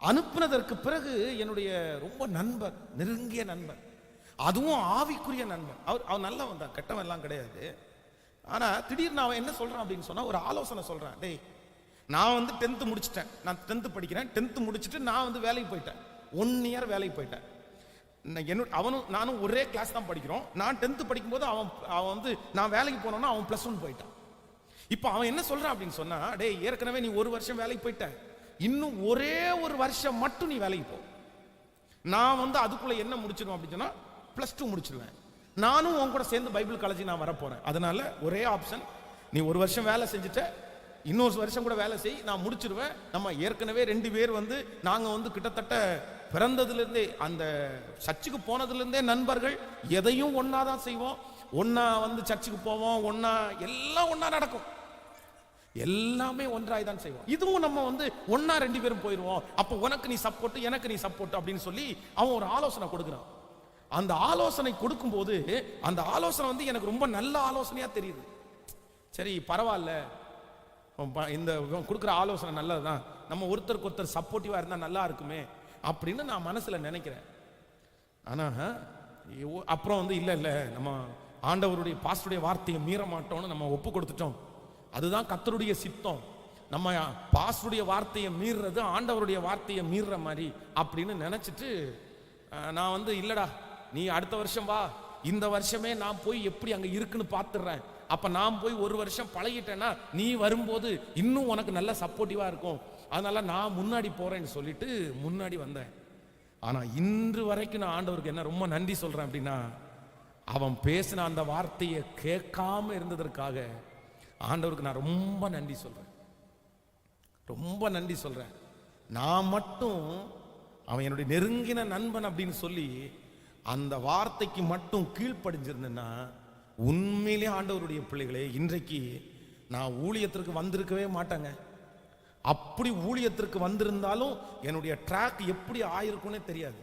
அனுப்பினதற்கு பிறகு என்னுடைய ரொம்ப நண்பர், நெருங்கிய நண்பர், அதுவும் ஆவிக்குரிய நண்பர், அவர் நல்லவன் தான், கெட்டவன் எல்லாம் கிடையாது. ஆனால் திடீர்னு அவன் என்ன சொல்கிறான் அப்படின்னு சொன்னால் ஒரு ஆலோசனை சொல்கிறான். டேய், நான் வந்து 10th முடிச்சிட்டேன், நான் 10th படிக்கிறேன், 10th முடிச்சுட்டு நான் வந்து வேலைக்கு போயிட்டேன், 1 year வேலைக்கு போயிட்டேன். அவனும் நானும் ஒரே கிளாஸ் தான் படிக்கிறோம். நான் 10th படிக்கும்போது அவன் வந்து நான் வேலைக்கு போனோன்னா அவன் +1 போயிட்டான். இப்போ அவன் என்ன சொல்கிறான் அப்படின்னு சொன்னா, டேய் ஏற்கனவே நீ 1 வருஷம் வேலைக்கு போயிட்ட, இன்னும் ஒரே 1 வருஷம் மட்டும் நீ வேலைக்கு போ, நான் வந்து அதுக்குள்ள என்ன முடிச்சிடுவேன் அப்படின்னு சொன்னா +2 முடிச்சிடுவேன், நானும் உன் கூட சேர்ந்து பைபிள் காலேஜ் நான் வரப்போறேன், அதனால ஒரே ஆப்ஷன், நீ 1 வருஷம் வேலை செஞ்சுட்ட, இன்னொரு வருஷம் கூட வேலை செய், நான் முடிச்சிருவேன். நம்ம ஏற்கனவே 2 பேர் வந்து நாங்க வந்து கிட்டத்தட்ட பிறந்ததுலேருந்தே அந்த சர்ச்சுக்கு போனதுலேருந்தே நண்பர்கள், எதையும் ஒன்னா தான் செய்வோம், ஒன்னா வந்து சர்ச்சுக்கு போவோம், ஒன்னா எல்லாம் ஒன்னா நடக்கும், எல்லாமே ஒன்றாய் தான் செய்வோம். இதுவும் நம்ம வந்து ஒன்னா 2 பேரும் போயிடுவோம், அப்போ உனக்கு நீ சப்போர்ட், எனக்கு நீ சப்போர்ட் அப்படின்னு சொல்லி அவன் ஒரு ஆலோசனை கொடுக்குறான். அந்த ஆலோசனை கொடுக்கும்போது அந்த ஆலோசனை வந்து எனக்கு ரொம்ப நல்ல ஆலோசனையா தெரியுது. சரி பரவாயில்ல, இந்த கொடுக்குற ஆலோசனை நல்லதுதான், நம்ம ஒருத்தருக்கு ஒருத்தர் சப்போர்ட்டிவா இருந்தா நல்லா இருக்குமே அப்படின்னு நான் மனசுல நினைக்கிறேன். ஆனா அப்புறம் வந்து இல்ல நம்ம ஆண்டவருடைய பாஸ்டருடைய வார்த்தையை மீற மாட்டோம்னு நம்ம ஒப்பு கொடுத்துட்டோம், அதுதான் கர்த்தருடைய சித்தம், நம்ம பாஸ்டருடைய வார்த்தையை மீறுறது ஆண்டவருடைய வார்த்தையை மீறுற மாதிரி அப்படின்னு நினைச்சிட்டு நான் வந்து இல்லடா, நீ அடுத்த வருஷம் வா, இந்த வருஷமே நான் போய் எப்படி அங்க இருக்குன்னு பார்த்துடுறேன், அப்ப நான் போய் 1 வருஷம் பழகிட்டேன்னா நீ வரும்போது இன்னும் உனக்கு நல்ல சப்போர்ட்டிவா இருக்கும், அதனால நான் முன்னாடி போறேன்னு சொல்லிட்டு முன்னாடி வந்தேன். ஆனா இன்று வரைக்கும் நான் ஆண்டவருக்கு என்ன ரொம்ப நன்றி சொல்றேன் அப்படின்னா, அவன் பேசின அந்த வார்த்தையை கேட்காம இருந்ததற்காக ஆண்டவருக்கு நான் ரொம்ப நன்றி சொல்றேன், ரொம்ப நன்றி சொல்றேன். நான் மட்டும் அவன் என்னுடைய நெருங்கின நண்பன் அப்படின்னு சொல்லி அந்த வார்த்தைக்கு மட்டும் கீழ்ப்படிஞ்சிருந்தேன்னா உண்மையிலே ஆண்டவருடைய பிள்ளைகளே இன்றைக்கு நான் ஊழியத்திற்கு வந்திருக்கவே மாட்டாங்க. அப்படி ஊழியத்திற்கு வந்திருந்தாலும் என்னுடைய ட்ராக் எப்படி ஆயிருக்கும்னே தெரியாது.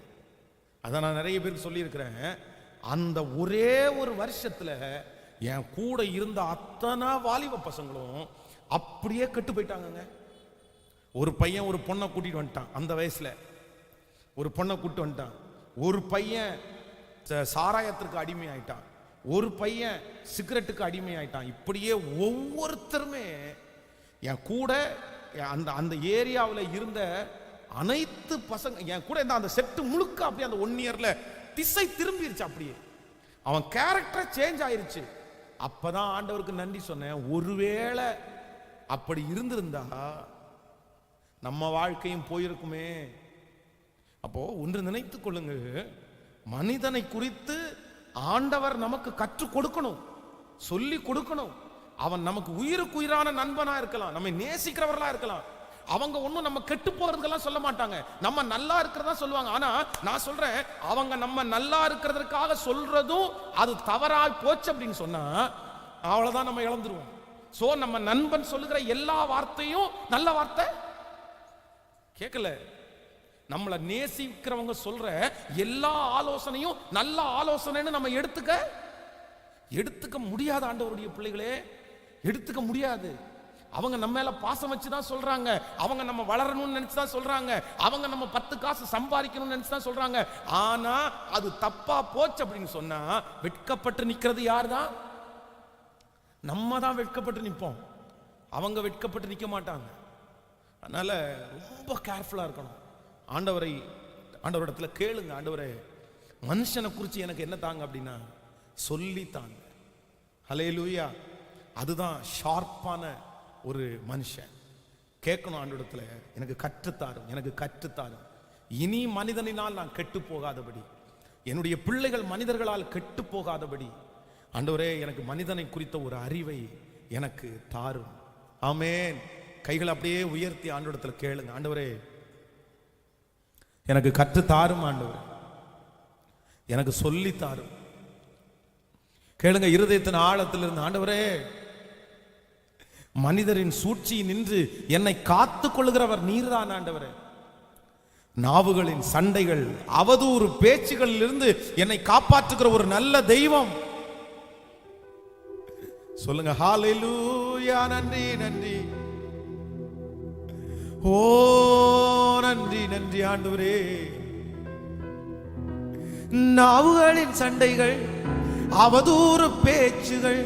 அதான் நான் நிறைய பேருக்கு சொல்லியிருக்கிறேன், அந்த ஒரே 1 வருஷத்துல என் கூட இருந்த அத்தனை வாலிப பசங்களும் அப்படியே கெட்டு போயிட்டாங்க. ஒரு பையன் ஒரு பொண்ணை கூட்டிட்டு வந்துட்டான், அந்த வயசுல ஒரு பொண்ணை கூட்டிட்டு வந்துட்டான், ஒரு பையன் சாராயத்திற்கு அடிமை ஆயிட்டான், ஒரு பையன் சிகரெட்டுக்கு அடிமை ஆயிட்டான். இப்படியே ஒவ்வொருத்தருமே என் கூட அந்த அந்த ஏரியாவில் இருந்த அனைத்து பசங்க என் கூட இருந்த அந்த செட்டு முழுக்க அப்படியே அந்த 1 yearல திசை திரும்பிருச்சு, அப்படியே அவன் கேரக்டர் சேஞ்ச் ஆயிருச்சு. அப்பதான் ஆண்டவருக்கு நன்றி சொன்னேன், ஒருவேளை அப்படி இருந்திருந்தா நம்ம வாழ்க்கையும் போயிருக்குமே. அப்போ ஒன்று நினைத்துக் கொள்ளுங்க, மனிதனை குறித்து ஆண்டவர் நமக்கு கற்றுக் கொடுக்கணும், சொல்லி கொடுக்கணும். அவன் நமக்கு உயிருக்கு உயிரான நண்பனா இருக்கலாம், நம்மை நேசிக்கிறவர்களா இருக்கலாம், அவங்க ஒன்னும் நம்ம கெட்டு போறதுக்கெல்லாம் சொல்ல மாட்டாங்க, நம்ம நல்லா இருக்கிறதா சொல்லுவாங்க. ஆனா நான் சொல்றேன், அவங்க நம்ம நல்லா இருக்கிறதுக்காக சொல்றதும் அது தவறாய் போச்சு அப்படின்னு சொன்னா அவ்வளவுதான், நம்ம இழந்துருவோம். சோ நம்ம நண்பன் சொல்லுகிற எல்லா வார்த்தையும் நல்ல வார்த்தை கேட்கல, நம்மளை நேசிக்கிறவங்க சொல்ற எல்லா ஆலோசனையும் நல்ல ஆலோசனைன்னு நம்ம எடுத்துக்க முடியாத ஆண்டவருடைய பிள்ளைகளே, எடுத்துக்க முடியாது. அவங்க நம்ம மேல பாசம் வச்சுதான் சொல்றாங்க, அவங்க நம்ம வளரணும்னு நினைச்சுதான் சொல்றாங்க, அவங்க நம்ம 10 காசு சம்பாதிக்கணும்னு நினைச்சுதான் சொல்றாங்க. ஆனா அது தப்பா போச்சு அப்படின்னு சொன்னா வெட்கப்பட்டு நிக்கிறது யார் தான்? நம்ம தான் வெட்கப்பட்டு நிற்போம், அவங்க வெட்கப்பட்டு நிக்க மாட்டாங்க. அதனால ரொம்ப கேர்ஃபுல்லா இருக்கணும். ஆண்டவரிடத்துல கேளுங்க, ஆண்டவரே மனுஷனை குறித்து எனக்கு என்ன தாங்க அப்படின்னா சொல்லி தாங்க. ஹல்லேலூயா. அதுதான் ஷார்ப்பான ஒரு மனுஷன். கேட்கணும் ஆண்டவரிடத்துல, எனக்கு கற்றுத்தாரும், எனக்கு கற்றுத்தாரும், இனி மனிதனினால் நான் கெட்டு போகாதபடி, என்னுடைய பிள்ளைகள் மனிதர்களால் கெட்டு போகாதபடி ஆண்டவரே எனக்கு மனிதனை குறித்த ஒரு அறிவை எனக்கு தாரும். ஆமென். கைகளை அப்படியே உயர்த்தி ஆண்டவரிடத்துல கேளுங்க, ஆண்டவரே எனக்கு கற்று தாரும், ஆண்டவரே எனக்கு சொல்லி தாரும். கேளுங்க இருதயத்தின் ஆழத்திலிருந்து, ஆண்டவரே மனிதரின் சூழ்ச்சி நின்று என்னை காத்து கொள்ளுகிறவர் நீர்தான் ஆண்டவரே, நாவுகளின் சண்டைகள், அவதூறு பேச்சுகளில் இருந்து என்னை காப்பாற்றுகிற ஒரு நல்ல தெய்வம். சொல்லுங்க ஹல்லேலூயா. நன்றி நன்றி, ஓ நன்றி நன்றி ஆண்டவரே. நாவுகளின் சண்டைகள், அவதூறு பேச்சுகள்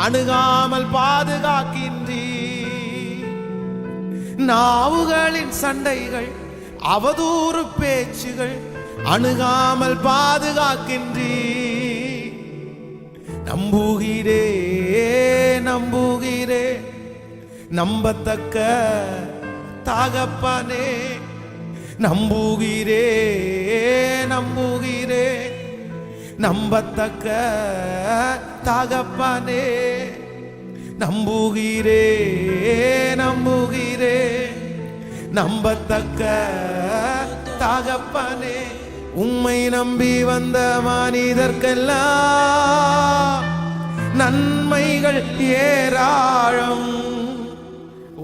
அணுகாமல் பாதுகாக்கின்றீ. நாவுகளின் சண்டைகள், அவதூறு பேச்சுகள் அணுகாமல் பாதுகாக்கின்றீ. நம்புகிறே நம்புகிறே நம்பத்தக்க தகப்பனே. நம்புகிறே நம்புகிறே நம்பத்தக்க தகப்பனே. நம்புகிறே நம்புகிறே நம்பத்தக்க தகப்பனே. உம்மை நம்பி வந்த மனிதர்க்கெல்லாம் நன்மைகள் ஏராளம்.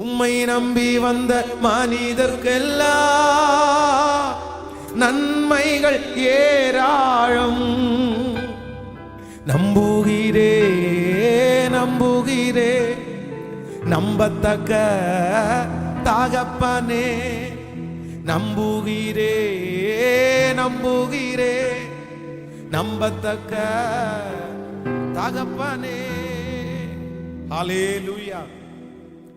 உம்மை நம்பி வந்த மனிதர்க்கெல்லாம் நன்மைகள் ஏராளம். நம்புகிறே நம்புகிறே நம்பத்தக்க தகப்பனே. நம்புகிறே நம்புகிறே நம்பத்தக்க தகப்பனே. ஹல்லேலூயா.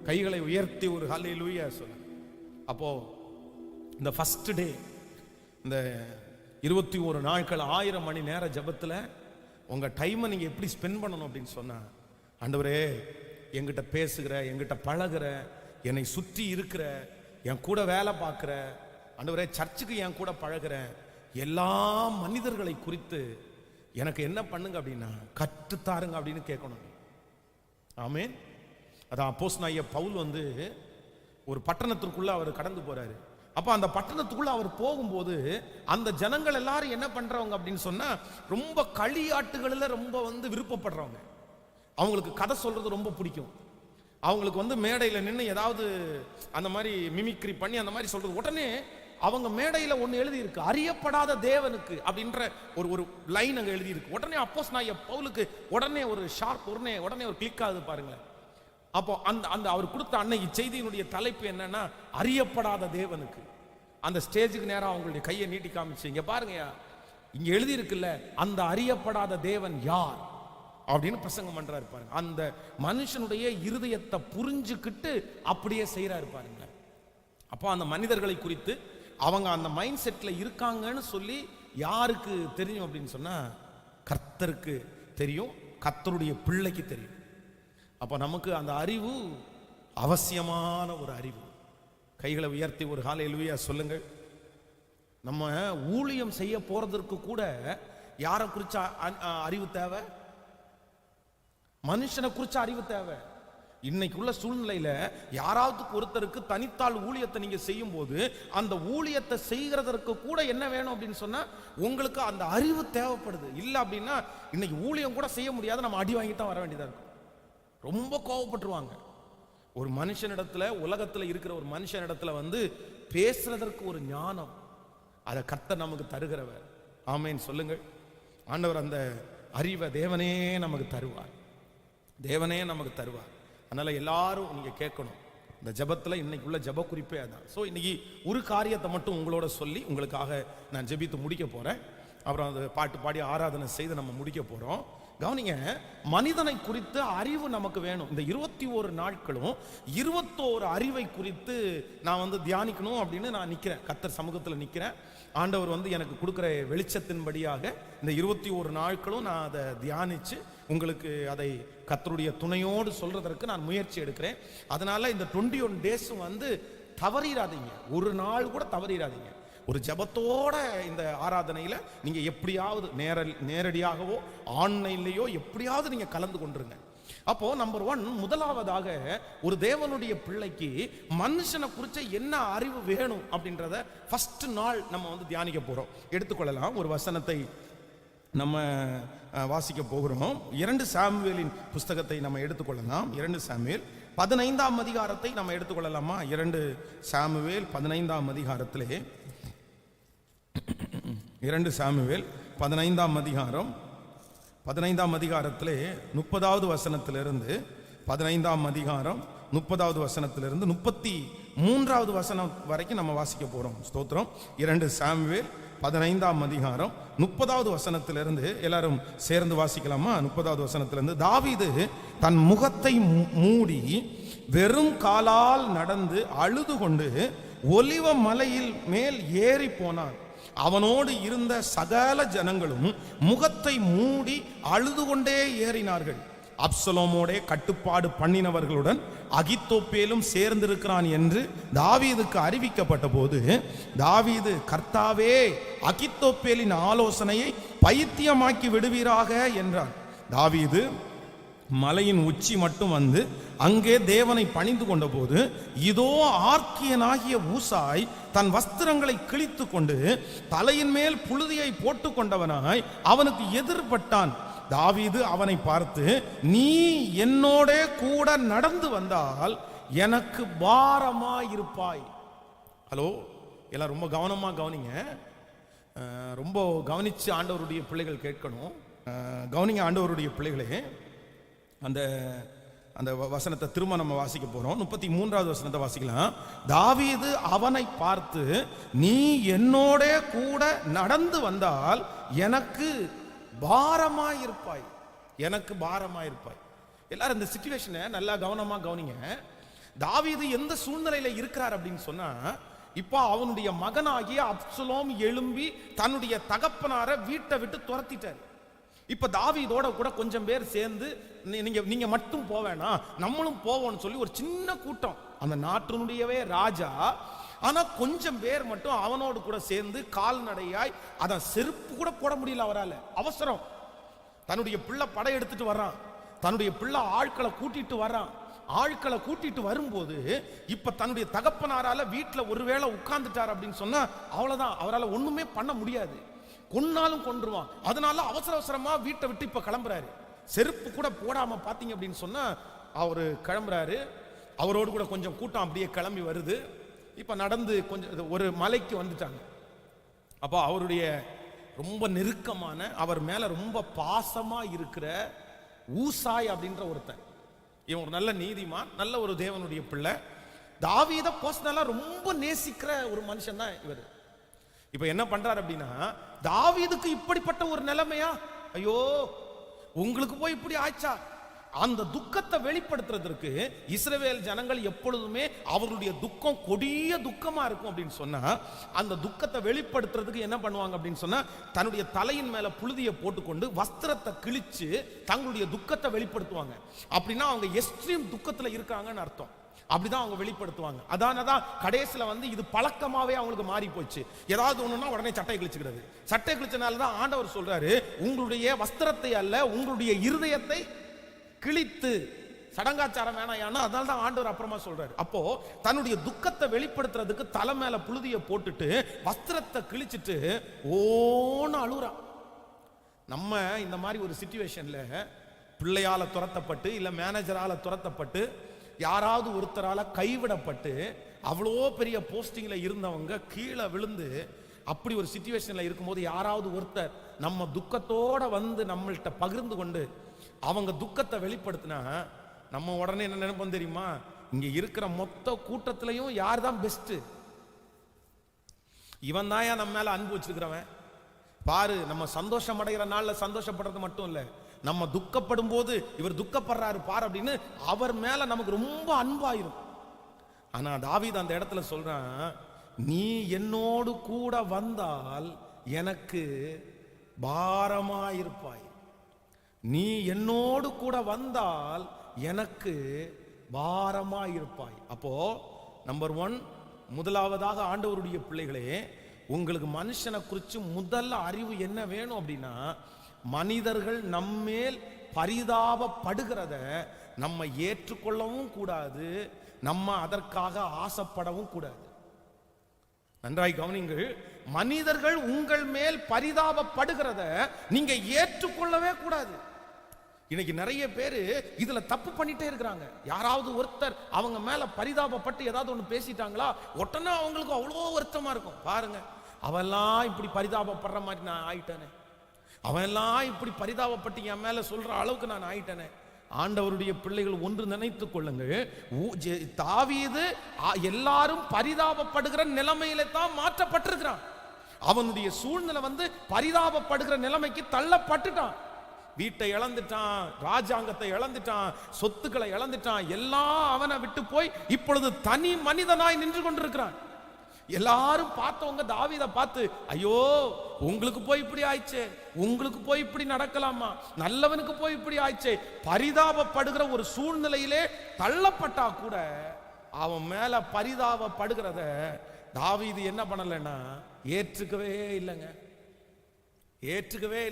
கைகளை உயர்த்தி ஒரு ஹல்லேலூயா சொல்ல. அப்போ இந்த ஃபர்ஸ்ட் டே, இந்த 21 நாட்கள் 1000 மணி நேர ஜபத்துல உங்க டைமை நீங்க எப்படி ஸ்பெண்ட் பண்ணணும் அப்படின்னு சொன்னா, ஆண்டவரே என்கிட்ட பேசுகிற, என்கிட்ட பழகுற, என்னை சுற்றி இருக்கிற, என் கூட வேலை பார்க்குற, ஆண்டவரே சர்ச்சுக்கு என் கூட பழகுற எல்லா மனிதர்களை குறித்து எனக்கு என்ன பண்ணுங்க அப்படின்னா கற்றுத்தாருங்க அப்படின்னு கேட்கணும். ஆமென். அதான் அப்போஸ்தலனாகிய பவுல் வந்து ஒரு பட்டணத்திற்குள்ள அவர் கடந்து போறாரு. அப்ப அந்த பட்டணத்துக்குள்ள அவர் போகும்போது அந்த ஜனங்கள் எல்லாரும் என்ன பண்றவங்க அப்படின்னு சொன்னா, ரொம்ப களியாட்டுகளில் ரொம்ப விருப்பப்படுறவங்க. அவங்களுக்கு கதை சொல்றது ரொம்ப பிடிக்கும். அவங்களுக்கு மேடையில் நின்று ஏதாவது அந்த மாதிரி மிமிக்ரி பண்ணி அந்த மாதிரி சொல்றது. உடனே அவங்க மேடையில் ஒன்று எழுதி இருக்கு, அறியப்படாத தேவனுக்கு அப்படின்ற ஒரு லைன் அங்கே எழுதி இருக்கு. உடனே அப்போஸ்தலனாகிய பவுலுக்கு உடனே ஒரு ஷார்ப், உடனே ஒரு கிளிக் ஆகுது பாருங்க. அப்போ அந்த அவர் கொடுத்த அன்னைக்கு செய்தியினுடைய தலைப்பு என்னன்னா, அறியப்படாத தேவனுக்கு. அந்த ஸ்டேஜுக்கு நேரம் அவங்களுடைய கையை நீட்டி காமிச்சு, இங்க பாருங்க, இங்க எழுதி இருக்குல்ல, அந்த அறியப்படாத தேவன் யார் அப்படின்னு பிரசங்கம் பண்றாரு பாருங்க. அந்த மனுஷனுடைய இருதயத்தை புரிஞ்சுக்கிட்டு அப்படியே செய்யறாரு பாருங்க. அப்போ அந்த மனிதர்களை குறித்து அவங்க அந்த மைண்ட் செட்ல இருக்காங்கன்னு சொல்லி யாருக்கு தெரியும் அப்படின்னு சொன்னா, கர்த்தருக்கு தெரியும், கர்த்தருடைய பிள்ளைக்கு தெரியும். அப்போ நமக்கு அந்த அறிவு அவசியமான ஒரு அறிவு. கைகளை உயர்த்தி ஒரு ஹல்லேலூயா சொல்லுங்கள். நம்ம ஊழியம் செய்ய போறதற்கு கூட யாரை குறிச்ச அறிவு தேவை? மனுஷனை குறிச்ச அறிவு தேவை. இன்னைக்குள்ள சூழ்நிலையில யாராவது ஒருத்தருக்கு தனித்தாள் ஊழியத்தை நீங்க செய்யும் போது அந்த ஊழியத்தை செய்கிறதற்கு கூட என்ன வேணும் அப்படின்னு சொன்னா, உங்களுக்கு அந்த அறிவு தேவைப்படுது. இல்லை அப்படின்னா இன்னைக்கு ஊழியம் கூட செய்ய முடியாது, நம்ம அடி வாங்கி தான் வர வேண்டியதா இருக்கும். ரொம்ப கோவப்பட்டுருவாங்க. ஒரு மனுஷனிடத்துல, உலகத்துல இருக்கிற ஒரு மனுஷனிடத்துல பேசுறதற்கு ஒரு ஞானம், அதை கர்த்தர் நமக்கு தருகிறவர். ஆமென் சொல்லுங்கள். ஆண்டவர் அந்த அறிவை தேவனே நமக்கு தருவார், தேவனே நமக்கு தருவார். அதனால எல்லாரும் நீங்க கேட்கணும். இந்த ஜபத்துல இன்னைக்குள்ள ஜப குறிப்பே அதான். ஸோ இன்னைக்கு ஒரு காரியத்தை மட்டும் உங்களோட சொல்லி உங்களுக்காக நான் ஜெபித்து முடிக்க போறேன். அப்புறம் அந்த பாட்டு பாடி ஆராதனை செய்து நம்ம முடிக்க போறோம். கவனிங்க, மனிதனை குறித்து அறிவு நமக்கு வேணும். இந்த 21 நாட்களும் 21 அறிவை குறித்து நான் தியானிக்கணும் அப்படின்னு நான் நிற்கிறேன், கர்த்தர் சமூகத்தில் நிற்கிறேன். ஆண்டவர் எனக்கு கொடுக்குற வெளிச்சத்தின்படியாக இந்த 21 நாட்களும் நான் அதை தியானிச்சு உங்களுக்கு அதை கர்த்தருடைய துணையோடு சொல்றதற்கு நான் முயற்சி எடுக்கிறேன். அதனால இந்த 21 டேஸும் தவறிடாதீங்க, ஒரு நாள் கூட தவறிடாதீங்க. ஒரு ஜபத்தோட இந்த ஆராதனையில நீங்க எப்படியாவது நேரடியாகவோ ஆன்லைன்லயோ எப்படியாவது நீங்க கலந்து கொண்டிருங்க. அப்போ நம்பர் 1, முதலாவதாக ஒரு தேவனுடைய பிள்ளைக்கு மனுஷனை குறிச்ச என்ன அறிவு வேணும் அப்படின்றத ஃபர்ஸ்ட் நாள் நம்ம தியானிக்க போறோம். எடுத்துக்கொள்ளலாம். ஒரு வசனத்தை நம்ம வாசிக்க போகிறோம். 2 சாமுவேலின் புஸ்தகத்தை நம்ம எடுத்துக்கொள்ளலாம். 2 சாமுவேல் 15ஆம் அதிகாரத்தை நம்ம எடுத்துக்கொள்ளலாமா? 2 சாமுவேல் 15ஆம் அதிகாரத்திலே 2 சாமுவேல் 15ஆம் அதிகாரம் 15ஆம் அதிகாரத்திலே 30வது வசனத்திலிருந்து 15ஆம் அதிகாரம் 30வது வசனத்திலிருந்து 33வது வசனம் வரைக்கும் நம்ம வாசிக்க போறோம். ஸ்தோத்திரம். 2 சாமுவேல் 15ஆம் அதிகாரம் 30வது வசனத்திலிருந்து எல்லாரும் சேர்ந்து வாசிக்கலாமா? 30வது வசனத்திலிருந்து, தாவீது தன் முகத்தை மூடி வெறும் காலால் நடந்து அழுது கொண்டு ஒலிவ மலையில் மேல் ஏறி போனான். அவனோடு இருந்த சகல ஜனங்களும் முகத்தை மூடி அழுது கொண்டே ஏறினார்கள். அப்சலோமோடே கட்டுப்பாடு பண்ணினவர்களுடன் அகித்தோப்பேலும் சேர்ந்திருக்கிறான் என்று தாவீதுக்கு அறிவிக்கப்பட்ட போது, தாவீது, கர்த்தாவே, அகித்தோப்பேலின் ஆலோசனையை பைத்தியமாக்கி விடுவீராக என்றான். தாவீது மலையின் உச்சி மட்டும் வந்து அங்கே தேவனை பணிந்து கொண்ட போது, இதோ ஆர்க்கியனாகிய ஊசாய் தன் வஸ்திரங்களை கிழித்து கொண்டு தலையின் மேல் புழுதியை போட்டு கொண்டவனாய் அவனுக்கு எதிர்பட்டான். தாவீது அவனை பார்த்து, நீ என்னோட கூட நடந்து வந்தால் எனக்கு பாரமாயிருப்பாய். ஹலோ, எல்லாம் ரொம்ப கவனமா கவனிங்க. ரொம்ப கவனிச்சு ஆண்டவருடைய பிள்ளைகள் கேட்கணும். கவனிங்க ஆண்டவருடைய பிள்ளைகளே. அந்த அந்த வசனத்தை திரும்ப நம்ம வாசிக்க போறோம். 33வது வசனத்தை வாசிக்கலாம். தாவீது அவனை பார்த்து, நீ என்னோட கூட நடந்து வந்தால் எனக்கு பாரமாயிருப்பாய், எனக்கு பாரமாயிருப்பாய். எல்லாரும் இந்த சிச்சுவேஷனை நல்லா கவனமா கவனிங்க. தாவீது எந்த சூழ்நிலையில இருக்கிறார் அப்படின்னு சொன்னா, இப்போ அவனுடைய மகனாகிய அப்சலோம் எழும்பி தன்னுடைய தகப்பனார வீட்டை விட்டு துரத்திட்டார். இப்ப தாவீதோட கூட கொஞ்சம் பேர் சேர்ந்து, நீங்க மட்டும் போவேனா, நம்மளும் போவோம்னு சொல்லி ஒரு சின்ன கூட்டம், அந்த நாட்டினுடையவே ராஜா, ஆனா கொஞ்சம் பேர் மட்டும் அவனோடு கூட சேர்ந்து கால்நடையாய், அத செருப்பு கூட போட முடியல அவரால், அவசரம். தன்னுடைய பிள்ளை படை எடுத்துட்டு வர்றான், தன்னுடைய பிள்ளை ஆட்களை கூட்டிட்டு வர்றான். ஆட்களை கூட்டிட்டு வரும்போது இப்ப தன்னுடைய தகப்பனாரால வீட்டுல ஒருவேளை உட்கார்ந்துட்டார் அப்படின்னு சொன்னா அவ்வளவுதான், அவரால் ஒண்ணுமே பண்ண முடியாது, கொன்னாலும் கொன்றுவான். அதனால அவசர அவசரமா வீட்டை விட்டு இப்ப கிளம்புறாரு. செருப்பு கூட போடாம பாத்தீங்க அப்படின்னு சொன்னா அவரு கிளம்புறாரு. அவரோடு கூட கொஞ்சம் கூட்டம் அப்படியே கிளம்பி வருது. இப்ப நடந்து கொஞ்சம் ஒரு மலைக்கு வந்துட்டாங்க. அப்போ அவருடைய ரொம்ப நெருக்கமான, அவர் மேல ரொம்ப பாசமா இருக்கிற ஊசாய் அப்படின்ற ஒருத்தன், இவன் ஒரு நல்ல நீதிமான், நல்ல ஒரு தேவனுடைய பிள்ளை, தாவீதை பர்சனலா ரொம்ப நேசிக்கிற ஒரு மனுஷன் தான் இவர். இப்ப என்ன பண்றாரு அப்படின்னா, தாவீதுக்கு இப்படிப்பட்ட ஒரு நிலைமையா, ஐயோ உங்களுக்கு போய் இப்படி ஆச்சா, அந்த துக்கத்தை வெளிப்படுத்துறதற்கு இஸ்ரவேல் ஜனங்கள் எப்பொழுதுமே அவர்களுடைய துக்கம் கொடிய துக்கமா இருக்கும் அப்படின்னு சொன்னா, அந்த துக்கத்தை வெளிப்படுத்துறதுக்கு என்ன பண்ணுவாங்க அப்படின்னு சொன்னா, தன்னுடைய தலையின் மேல புழுதியை போட்டுக்கொண்டு வஸ்திரத்தை கிழிச்சு தங்களுடைய துக்கத்தை வெளிப்படுத்துவாங்க. அப்படின்னா அவங்க எக்ஸ்ட்ரீம் துக்கத்துல இருக்காங்கன்னு அர்த்தம். அப்படிதான் அவங்க வெளிப்படுத்துவாங்க. அதான் கடைசியில வந்து இது பழக்கமாவே அவங்களுக்கு மாறி போச்சு. ஏதாவது ஒண்ணுன்னா உடனே சட்டை கிழிச்சுக்கிறது. சட்டை கிழிச்சனாலதான் ஆண்டவர் சொல்றாரு, உங்களுடைய வஸ்திரத்தை அல்ல உங்களுடைய இருதயத்தை கிழித்து, சடங்காச்சாரம் வேணாம். ஏன்னா அதனால தான் ஆண்டவர் அப்புறமா சொல்றாரு. அப்போ தன்னுடைய துக்கத்தை வெளிப்படுத்துறதுக்கு தலை மேல புழுதியை போட்டுட்டு வஸ்திரத்தை கிழிச்சிட்டு ஓன்னு அழுறான். நம்ம இந்த மாதிரி ஒரு சிச்சுவேஷன்ல பிள்ளையால துரத்தப்பட்டு, இல்ல மேனேஜரால துரத்தப்பட்டு, யாராவது ஒருத்தரால கைவிடப்பட்டு, அவ்வளோ பெரிய போஸ்டிங்ல இருந்தவங்க கீழே விழுந்து அப்படி ஒரு சிச்சுவேஷன்ல இருக்கும்போது, யாராவது ஒருத்தர் நம்ம துக்கத்தோட வந்து நம்மள்கிட்ட பகிர்ந்து கொண்டு அவங்க துக்கத்தை வெளிப்படுத்தினா, நம்ம உடனே என்ன நினைப்போம் தெரியுமா? இங்க இருக்கிற மொத்த கூட்டத்திலையும் யார் தான் பெஸ்ட், இவன் தான் நம்ம மேல அன்பு வச்சிருக்கிறவன் பாரு. நம்ம சந்தோஷம் அடைகிற நாள்ல சந்தோஷப்படுறது மட்டும் இல்ல, நம்ம துக்கப்படும் போது இவர் துக்கப்படுறாரு பாரு அப்படின்னு அவர் மேல நமக்கு ரொம்ப அன்பாயிரும். ஆனா தாவீது அந்த இடத்துல சொல்றான், நீ என்னோடு கூட வந்தால் எனக்கு பாரமாயிருப்பாய், நீ என்னோடு கூட வந்தால் எனக்கு பாரமாயிருப்பாய். அப்போ நம்பர் 1, முதலாவதாக ஆண்டவருடைய பிள்ளைகளே, உங்களுக்கு மனுஷனை குறித்து முதல்ல அறிவு என்ன வேணும் அப்படின்னா, மனிதர்கள் நம்மேல் பரிதாபப்படுகிறத நம்ம ஏற்றுக்கொள்ளவும் கூடாது, நம்ம அதற்காக ஆசைப்படவும் கூடாது. நன்றாய் கவனிங்கள். மனிதர்கள் உங்கள் மேல் பரிதாபப்படுகிறத நீங்க ஏற்றுக்கொள்ளவே கூடாது. இன்னைக்கு நிறைய பேரு இதுல தப்பு பண்ணிட்டே இருக்கிறாங்க. யாராவது ஒருத்தர் அவங்க மேல பரிதாபப்பட்டு ஏதாவது ஒண்ணு பேசிட்டாங்களா, உடனே அவங்களுக்கு அவ்வளோ வருத்தமா இருக்கும். பாருங்க, அவெல்லாம் இப்படி பரிதாபப்படுற மாதிரி நான் ஆயிட்டேனே, அவெல்லாம் இப்படி பரிதாபப்பட்டு என் மேல சொல்ற அளவுக்கு நான் ஆயிட்டேனே. ஆண்டவருடைய பிள்ளைகள் ஒன்று நினைத்துக் கொள்ளுங்கள், தாவீது எல்லாரும் பரிதாபப்படுகிற நிலைமையில தான் மாற்றப்பட்டிருக்கிறான். அவனுடைய சூழ்நிலை பரிதாபப்படுகிற நிலைமைக்கு தள்ளப்பட்டுட்டான். வீட்டை இழந்துட்டான், ராஜாங்கத்தை இழந்துட்டான், சொத்துக்களை இழந்துட்டான், எல்லாம் அவனை விட்டு போய் இப்பொழுது தனி மனிதனாய் நின்று கொண்டிருக்கிறான். எல்லாரும் பார்த்தவங்க தாவீதை பார்த்து, ஐயோ உங்களுக்கு போய் இப்படி ஆயிடுச்சே, உங்களுக்கு போய் இப்படி நடக்கலாமா, நல்லவனுக்கு போய் இப்படி ஆயிடுச்சே, பரிதாபப்படுகிற ஒரு சூழ்நிலையிலே தள்ளப்பட்டா கூட அவன் மேல பரிதாபப்படுகிறத தாவீது என்ன பண்ணலன்னா ஏற்றுக்கவே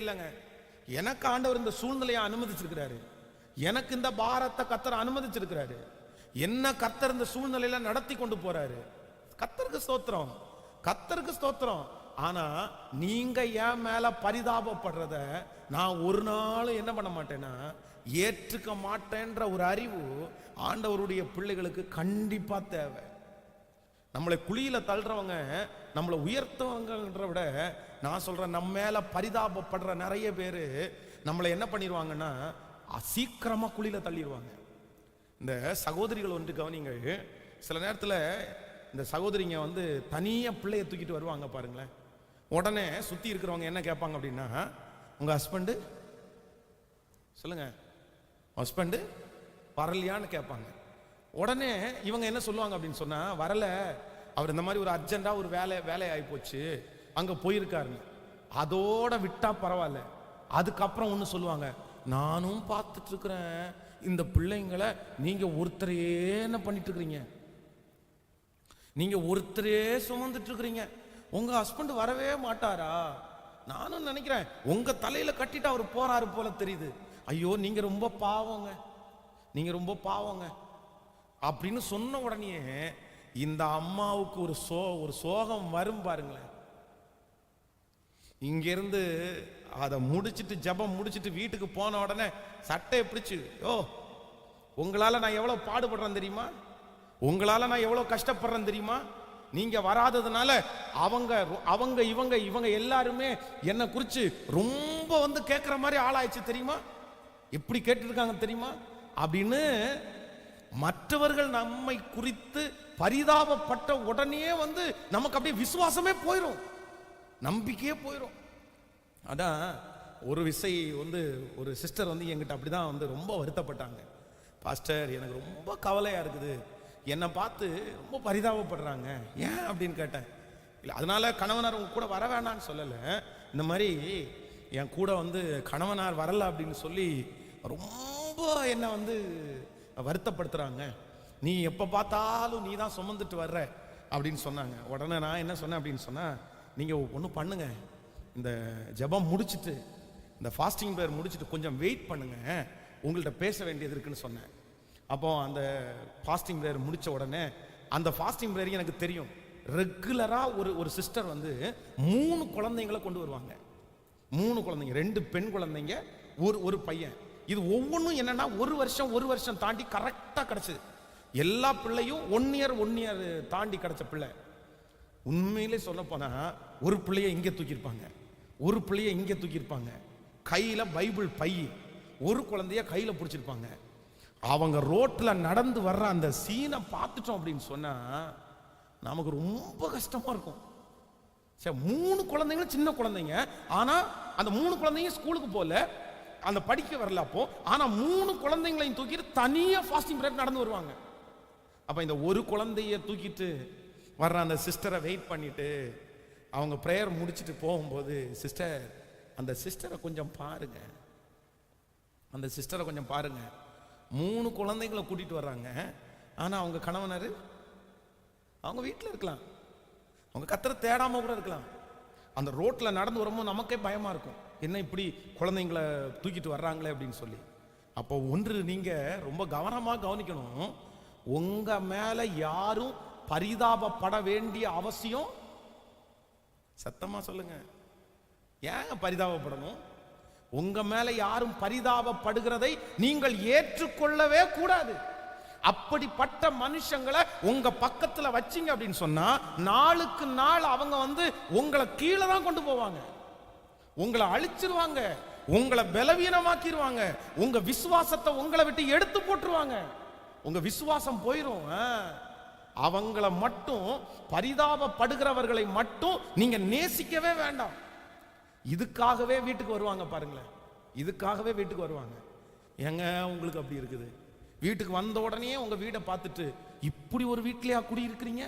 இல்லைங்க. எனக்கு ஆண்டவர் இந்த சூழ்நிலையை அனுமதிச்சிருக்கிறாரு, எனக்கு இந்த பாரத்தை கர்த்தர் அனுமதிச்சிருக்கிறாரு, என்ன கர்த்தர் இந்த சூழ்நிலையில நடத்தி கொண்டு போறாரு. கர்த்தருக்கு ஸ்தோத்திரம். ஆனா நீங்க என் மேல பரிதாபப்படுறத நான் ஒரு நாள் என்ன பண்ண மாட்டேன்னா ஏற்றுக்க மாட்டேன்ற ஒரு அறிவு ஆண்டவருடைய பிள்ளைகளுக்கு கண்டிப்பா தேவை. நம்மளை குழியில தள்ளுறவங்க நம்மளை உயர்த்தவங்கன்ற விட நான் சொல்றேன், நம்ம மேல பரிதாபப்படுற நிறைய பேரு நம்மளை என்ன பண்ணிடுவாங்கன்னா சீக்கிரமா குழியில தள்ளிடுவாங்க. இந்த சகோதரிகள் ஒன்று கவனிங்கள், சில நேரத்தில் இந்த சகோதரிங்க தனியா பிள்ளைய தூக்கிட்டு வருவாங்க பாருங்களேன். உடனே சுத்தி இருக்கிறவங்க என்ன கேட்பாங்க அப்படின்னா, உங்க ஹஸ்பண்டு சொல்லுங்க, ஹஸ்பண்டு வரலையான்னு கேட்பாங்க. உடனே இவங்க என்ன சொல்லுவாங்க அப்படின்னு சொன்னா, வரல, அவர் இந்த மாதிரி ஒரு அர்ஜென்டா ஒரு வேலை ஆகி போச்சு, அங்க போயிருக்காருன்னு. அதோட விட்டா பரவாயில்ல. அதுக்கப்புறம் ஒன்று சொல்லுவாங்க, நானும் பார்த்துட்டு இருக்கிறேன் இந்த பிள்ளைங்களை நீங்க ஒருத்தரையே என்ன பண்ணிட்டு இருக்கிறீங்க, நீங்க ஒருத்தரே சுமந்துட்டு இருக்கிறீங்க, உங்க ஹஸ்பண்ட் வரவே மாட்டாரா, நானும் நினைக்கிறேன் உங்க தலையில கட்டிட்டு அவர் போறாரு போல தெரியுது, ஐயோ நீங்க ரொம்ப பாவங்க அப்படின்னு சொன்ன உடனே இந்த அம்மாவுக்கு ஒரு சோகம் வரும் பாருங்களேன். இங்க இருந்து அதை முடிச்சிட்டு ஜபம் முடிச்சிட்டு வீட்டுக்கு போன உடனே சட்டையை பிடிச்சு, உங்களால நான் எவ்வளவு பாடுபடுறேன் தெரியுமா, உங்களால நான் எவ்வளவு கஷ்டப்படுறேன் தெரியுமா, நீங்க வராததுனால அவங்க இவங்க எல்லாருமே என்ன குறிச்சு ரொம்ப கேட்கிற மாதிரி ஆளாயிடுச்சு தெரியுமா, எப்படி கேட்டிருக்காங்க தெரியுமா அப்படின்னு மற்றவர்கள் நம்மை குறித்து பரிதாபப்பட்ட உடனே நமக்கு அப்படியே விசுவாசமே போயிடும், நம்பிக்கையே போயிடும். அதான் ஒரு விசை ஒரு சிஸ்டர் என்கிட்ட அப்படிதான் ரொம்ப வருத்தப்பட்டாங்க. பாஸ்டர் எனக்கு ரொம்ப கவலையா இருக்குது, என்னை பார்த்து ரொம்ப பரிதாபப்படுறாங்க, ஏன் அப்படின்னு கேட்டேன். இல்லை அதனால கணவனார் உங்க கூட வர வேணான்னு சொல்லலை, இந்த மாதிரி என் கூட கணவனார் வரல அப்படின்னு சொல்லி ரொம்ப என்ன வருத்தப்படுத்துறாங்க, நீ எப்போ பார்த்தாலும் நீ தான் சுமந்துட்டு வர்ற அப்படின்னு சொன்னாங்க. உடனே நான் என்ன சொன்னேன் அப்படின்னு சொன்னா, நீங்க ஒன்று பண்ணுங்க, இந்த ஜெபம் முடிச்சுட்டு இந்த ஃபாஸ்டிங் பிரேயர் முடிச்சுட்டு கொஞ்சம் வெயிட் பண்ணுங்க, உங்கள்கிட்ட பேச வேண்டியது இருக்குன்னு சொன்னேன். அப்போ அந்த ஃபாஸ்டிங் பிரேயர் முடிச்ச உடனே அந்த ஃபாஸ்டிங் பிரேயர் எனக்கு தெரியும், ரெகுலரா ஒரு சிஸ்டர் 3 குழந்தைங்களை கொண்டு வருவாங்க. 3 குழந்தைங்க, 2 பெண் குழந்தைங்க, ஒரு பையன். இது ஒவ்வொன்றும் என்னன்னா ஒரு வருஷம் தாண்டி கரெக்டா கிடைச்சது. எல்லா பிள்ளையும் 1 இயர் தாண்டி கிடைச்ச பிள்ளை. உண்மையிலே சொல்ல போனா ஒரு பிள்ளைய இங்க தூக்கியிருப்பாங்க, ஒரு பிள்ளைய இங்க தூக்கியிருப்பாங்க, கையில பைபிள் பை, ஒரு குழந்தைய கையில பிடிச்சிருப்பாங்க. அவங்க ரோட்ல நடந்து வர்ற அந்த சீனை பார்த்துட்டோம் அப்படின்னு சொன்னா நமக்கு ரொம்ப கஷ்டமா இருக்கும். சரி, 3 குழந்தைங்க சின்ன குழந்தைங்க, ஆனா அந்த 3 குழந்தைங்க ஸ்கூலுக்கு போல, அந்த படிக்க வரல அப்போ, ஆனா 3 குழந்தைங்களையும் தூக்கிட்டு தனியா ஃபாஸ்டிங் பிரேயர் நடந்து வருவாங்க. அப்ப இந்த ஒரு குழந்தைய தூக்கிட்டு வர்ற அந்த சிஸ்டரை வெயிட் பண்ணிட்டு அவங்க பிரேயர் முடிச்சுட்டு போகும்போது, சிஸ்டர் அந்த சிஸ்டரை கொஞ்சம் பாருங்க, அந்த சிஸ்டரை கொஞ்சம் பாருங்க, 3 குழந்தைங்களை கூட்டிட்டு வர்றாங்க, ஆனா அவங்க கணவனாரு அவங்க வீட்டில் இருக்கலாம், அவங்க கர்த்தரை தேடாம கூட இருக்கலாம். அந்த ரோட்ல நடந்து வரும்போது நமக்கே பயமா இருக்கும், என்ன இப்படி குழந்தைங்களை தூக்கிட்டு வர்றாங்களே அப்படின்னு சொல்லி. அப்போ ஒன்று நீங்க ரொம்ப கவனமா கவனிக்கணும், உங்க மேல யாரும் பரிதாபப்பட வேண்டிய அவசியம், சத்தமா சொல்லுங்க, ஏங்க பரிதாபப்படணும்? உங்க மேல யாரும் பரிதாபப்படுகிறதை நீங்கள் ஏற்றுக்கொள்ளவே கூடாது. அப்படிப்பட்ட மனுஷங்களை உங்க பக்கத்துல வச்சீங்க அப்படின்னு சொன்னா நாளுக்கு நாள் அவங்க வந்து உங்களை கீழே தான் கொண்டு போவாங்க, உங்களை அழிச்சிருவாங்க, உங்களை பலவீனமாக்கிடுவாங்க, உங்க விசுவாசத்தை உங்களை விட்டு எடுத்து போட்டுருவாங்க, உங்க விசுவாசம் போயிரும். அவங்கள மட்டும், பரிதாபப்படுகிறவர்களை மட்டும் நீங்க நேசிக்கவே வேண்டாம். இதுக்காகவே வீட்டுக்கு வருவாங்க பாருங்களேன், இதுக்காகவே வீட்டுக்கு வருவாங்க. ஏங்க உங்களுக்கு அப்படி இருக்குது? வீட்டுக்கு வந்த உடனே உங்க வீடை பார்த்துட்டு இப்படி ஒரு வீட்லயா குடியிருக்கிறீங்க,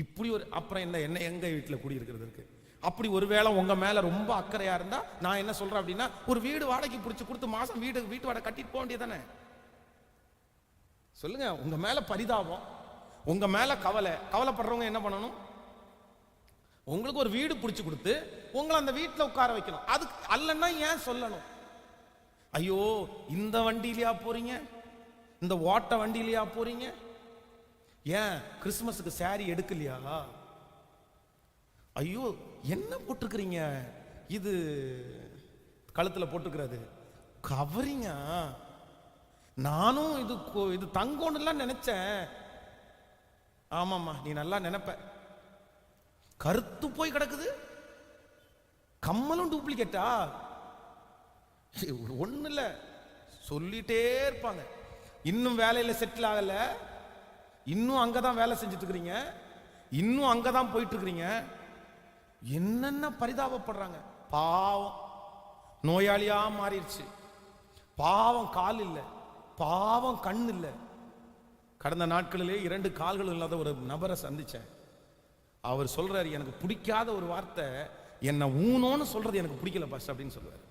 இப்படி ஒரு, அப்புறம் என்ன எங்க வீட்டில் குடியிருக்கிறது இருக்கு? அப்படி ஒருவேளை உங்க மேல ரொம்ப அக்கறையா இருந்தா நான் என்ன சொல்றேன் அப்படின்னா, ஒரு வீடு வாடகைக்கு பிடிச்சு கொடுத்து மாசம் வீட்டு வாடகை கட்டிட்டு போக வேண்டியதானே? சொல்லுங்க. உங்க மேல பரிதாபம், உங்க மேல கவலைப்படுறவங்க என்ன பண்ணணும்? உங்களுக்கு ஒரு வீடு பிடிச்சு கொடுத்து உங்களை அந்த வீட்டில் உட்கார வைக்கணும். அது அல்லன்னா ஏன் சொல்லணும்? ஐயோ இந்த வண்டியிலையா போறீங்க, இந்த ஓட்ட வண்டியிலையா போறீங்க, ஏன் கிறிஸ்துமஸுக்கு சாரி எடுக்கலையா, ஐயோ என்ன போட்டுக்கிறீங்க, இது கழுத்துல போட்டுக்கிறது கவரிங்க, நானும் இது தங்கோன்னு நினைச்சேன். ஆமாம்மா நீ நல்லா நினைப்ப, கருத்து போய் கிடக்குது, கம்மலும் டூப்ளிகேட்டா, ஒண்ணு இல்ல சொல்லிட்டே இருப்பாங்க. இன்னும் வேலையில செட்டில் ஆகல, இன்னும் அங்கதான் வேலை செஞ்சுட்டு இருக்கிறீங்க, இன்னும் அங்கதான் போயிட்டு இருக்கிறீங்க, என்னென்ன பரிதாபப்படுறாங்க. பாவம் நோயாளியா மாறிடுச்சு, பாவம் கால் இல்லை, பாவம் கண் இல்லை. கடந்த நாட்களிலே 2 கால்கள் இல்லாத ஒரு நபரை சந்திச்சேன். அவர் சொல்றாரு, எனக்கு பிடிக்காத ஒரு வார்த்தை, என்ன ஊனோன்னு சொல்றது எனக்கு பிடிக்கல பாஸ்டர் அப்படின்னு சொல்றாரு.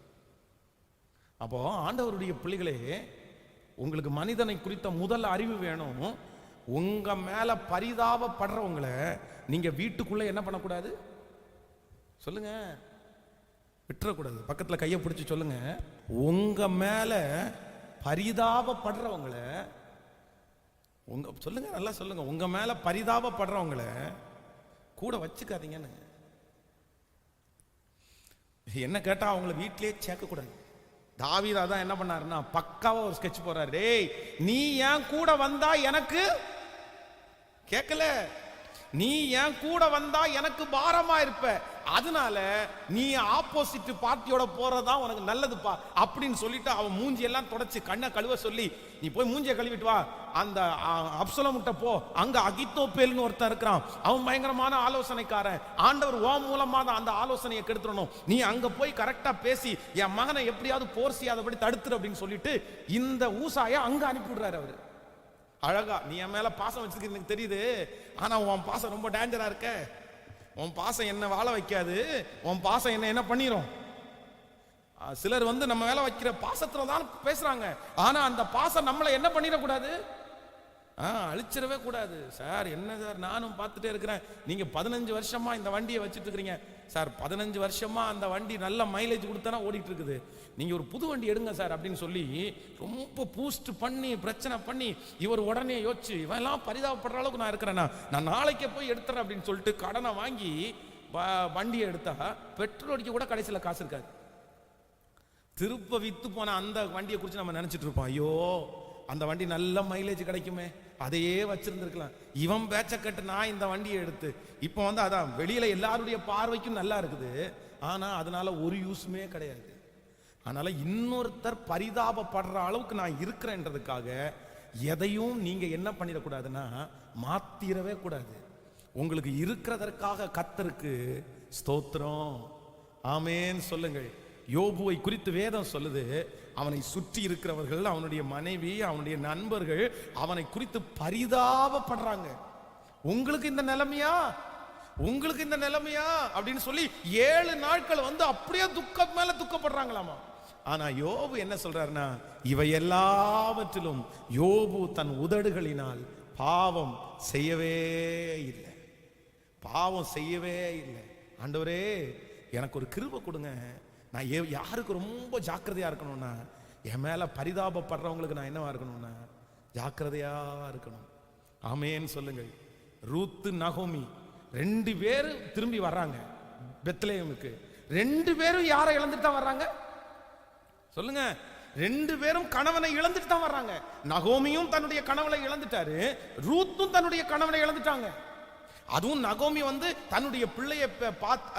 அப்போ ஆண்டவருடைய பிள்ளைகளே, உங்களுக்கு மனிதனை குறித்த முதல் அறிவு வேணும். உங்க மேல பரிதாபப்படுறவங்களை நீங்க வீட்டுக்குள்ள என்ன பண்ணக்கூடாது? சொல்லுங்க, விட்டுறக்கூடாது. பக்கத்துல கையை பிடிச்சு சொல்லுங்க, உங்க மேல பரிதாபப்படுறவங்களை, சொல்லுங்க, நல்லா சொல்லுங்க, உங்க மேல பரிதாபப்படுறவங்களை கூட வச்சுக்காதீங்கன்னு. என்ன கேட்டா அவங்கள வீட்டிலேயே சேர்க்க கூடாது. தாவீது அதான் என்ன பண்ணாருன்னா, பக்காவா ஒரு ஸ்கெட்ச் போறாரு. டேய் நீ ஏன் கூட வந்தா எனக்கு கேட்கல, நீ ஏன் கூட வந்தா எனக்கு பாரமா இருப்ப, அதனால நீ ஆப்போசிட் பார்ட்டியோட போறதா உனக்கு நல்லதுப்பா அப்படின்னு சொல்லிட்டு அவன் மூஞ்சி எல்லாம் தொடச்சு கண்ணை கழுவ சொல்லி, நீ போய் மூஞ்சியை கழுவிட்டு வா, அந்த அப்சலோம்கிட்ட போ, அங்க அகித்தோப்பேல்னு ஒருத்தன் இருக்கிறான், அவன் பயங்கரமான ஆலோசனைக்காரன், ஆண்டவர் ஓ மூலமா தான் அந்த ஆலோசனையை கெடுத்துடணும், நீ அங்க போய் கரெக்டா பேசி என் மகனை எப்படியாவது போர் செய்யாதபடி தடுத்துரு அப்படின்னு சொல்லிட்டு இந்த ஊசாய அங்க அனுப்பிவிடுறாரு அவரு. அழகா, நீ என் மேல பாசம் வச்சிருக்க எனக்கு தெரியுது, ஆனா உன் பாசம் ரொம்ப டேஞ்சரா இருக்க, உன் பாசம் என்ன வாழ வைக்காது, உன் பாசம் என்ன பண்ணிரும். சிலர் வந்து நம்ம மேல வைக்கிற பாசத்துல தான் பேசுறாங்க, ஆனா அந்த பாசம் நம்மளை என்ன பண்ணிடக்கூடாது, அழிச்சிடவே கூடாது. சார் என்ன சார் நானும் பார்த்துட்டே இருக்கிறேன், நீங்க 15 வருஷமா இந்த வண்டியை வச்சுட்டு இருக்கிறீங்க சார், 15 வருஷமா அந்த வண்டி நல்ல மைலேஜ் கொடுத்தானா ஓடிட்டு இருக்குது, நீங்க ஒரு புது வண்டி எடுங்க சார் அப்படின்னு சொல்லி ரொம்ப பூஸ்ட் பண்ணி பிரச்சனை பண்ணி இவர் உடனே யோசிச்சு, இவன் எல்லாம் பரிதாபப்படுற அளவுக்கு நான் இருக்கிறேன்னா நான் நாளைக்கே போய் எடுத்துறேன் அப்படின்னு சொல்லிட்டு கடனை வாங்கி வண்டியை எடுத்தா பெட்ரோல் அடிக்க கூட கடைசியில் காசு இருக்காது. திருப்ப வித்து போன அந்த வண்டியை குறித்து நம்ம நினைச்சிட்டு இருப்போம், ஐயோ அந்த வண்டி நல்ல மைலேஜ் கிடைக்குமே, அதையே வச்சிருந்துருக்கலாம், இவன் பேச்ச கட்டு நான் இந்த வண்டியை எடுத்து, இப்போ வந்து அதான் வெளியில எல்லாருடைய பார்வைக்கும் நல்லா இருக்குது, ஆனா அதனால ஒரு யூஸுமே கிடையாது. அதனால இன்னொருத்தர் பரிதாபப்படுற அளவுக்கு நான் இருக்கிறேன்றதுக்காக எதையும் நீங்க என்ன பண்ணிடக்கூடாதுன்னா மாத்திரவே கூடாது. உங்களுக்கு இருக்கிறதற்காக கர்த்தருக்கு ஸ்தோத்திரம், ஆமென் சொல்லுங்கள். யோபுவை குறித்து வேதம் சொல்லுது, அவனை சுற்றி இருக்கிறவர்கள், அவனுடைய மனைவி, அவனுடைய நண்பர்கள் அவனை குறித்து பரிதாபப்படுறாங்க. உங்களுக்கு இந்த நிலைமையா, உங்களுக்கு இந்த நிலைமையா அப்படின்னு சொல்லி 7 நாட்கள் வந்து அப்படியே துக்கம் மேல துக்கப்படுறாங்களாமா. ஆனா யோபு என்ன சொல்றாருன்னா, இவை எல்லாவற்றிலும் யோபு தன் உதடுகளினால் பாவம் செய்யவே இல்லை, பாவம் செய்யவே இல்லை. ஆண்டவரே எனக்கு ஒரு கிருபை கொடுங்க, நான் யாருக்கு ரொம்ப ஜாக்கிரதையா இருக்கணும்னா, என் மேல பரிதாபப்படுறவங்களுக்கு நான் என்னவா இருக்கணும்னா ஜாக்கிரதையா இருக்கணும். ஆமென் சொல்லுங்கள். ரூத்து நகோமி 2 பேரும் திரும்பி வர்றாங்க பெத்லெஹேமுக்கு. 2 பேரும் யாரை இழந்துட்டு தான் வர்றாங்க சொல்லுங்க? ரெண்டு பேரும் கணவனை இழந்துட்டு தான் வர்றாங்க. நகோமியும் தன்னுடைய கணவனை இழந்துட்டாரு, ரூத்தும் தன்னுடைய கணவனை இழந்துட்டாங்க. அதுவும் நகோமி வந்து தன்னுடைய பிள்ளைய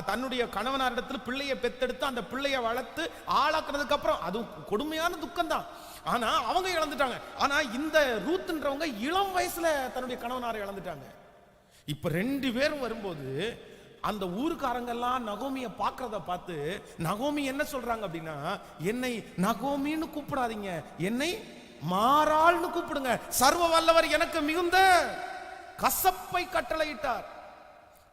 தன்னுடைய கணவனாரிடத்தில் பிள்ளையை பெத்தெடுத்து அந்த பிள்ளையை வளர்த்து ஆளாக்குறதுக்கு அப்புறம் அதுவும் கொடுமையான துக்கம் தான். ஆனா அவங்க இழந்துட்டாங்க. ஆனா இந்த ரூத்ன்றவங்க இளம் வயசுல தன்னுடைய கணவனாரை இழந்துட்டாங்க. இப்ப ரெண்டு பேரும் வரும்போது அந்த ஊருக்காரங்கெல்லாம் நகோமியை பார்க்கறத பார்த்து நகோமி என்ன சொல்றாங்க அப்படின்னா, என்னை நகோமின்னு கூப்பிடாதீங்க, என்னை மாறாள்னு கூப்பிடுங்க. சர்வ வல்லவர் எனக்கு மிகுந்த கசப்பை கட்டளையிட்டார்.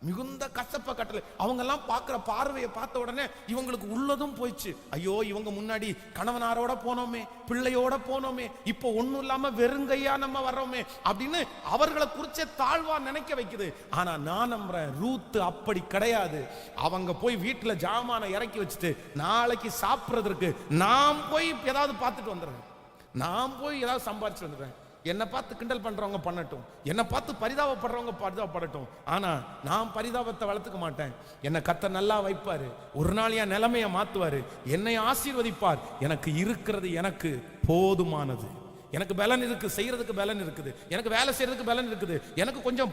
மிகுந்த கசப்பை கட்டளை. அவங்க எல்லாம் பார்க்கிற பார்வையை பார்த்த உடனே இவங்களுக்கு உள்ளதும் போயிடுச்சு. ஐயோ, இவங்க முன்னாடி கணவனாரோட போனோமே, பிள்ளையோட போனோமே, இப்போ ஒண்ணும் இல்லாம வெறுங்கையா நம்ம வர்றோமே அப்படின்னு அவர்களை குறிச்ச தாழ்வா நினைக்க வைக்குது. ஆனா நான் நம்புறேன், ரூத் அப்படி கிடையாது. அவங்க போய் வீட்டுல ஜாமான இறக்கி வச்சுட்டு நாளைக்கு சாப்பிட்றதுக்கு நான் போய் ஏதாவது பார்த்துட்டு வந்துடுறேன், நான் போய் ஏதாவது சம்பாதிச்சு வந்துடுறேன். என்னை பார்த்து கிண்டல் பண்றவங்க பண்ணட்டும், என்னை பார்த்து பரிதாபப்படுறவங்க பரிதாபப்படட்டும், ஆனா நான் பரிதாபத்தை வளர்த்துக்க மாட்டேன். என்னை கர்த்தர் நல்லா வைப்பாரு, ஒரு நாள் என் நிலைமையை மாத்துவாரு, என்னை ஆசீர்வதிப்பார். எனக்கு இருக்கிறது எனக்கு போதுமானது. எனக்கு பலன் இருக்கு, செய்யறதுக்கு பலன் இருக்குது, எனக்கு வேலை செய்யறதுக்கு பலன் இருக்குது. எனக்கு கொஞ்சம்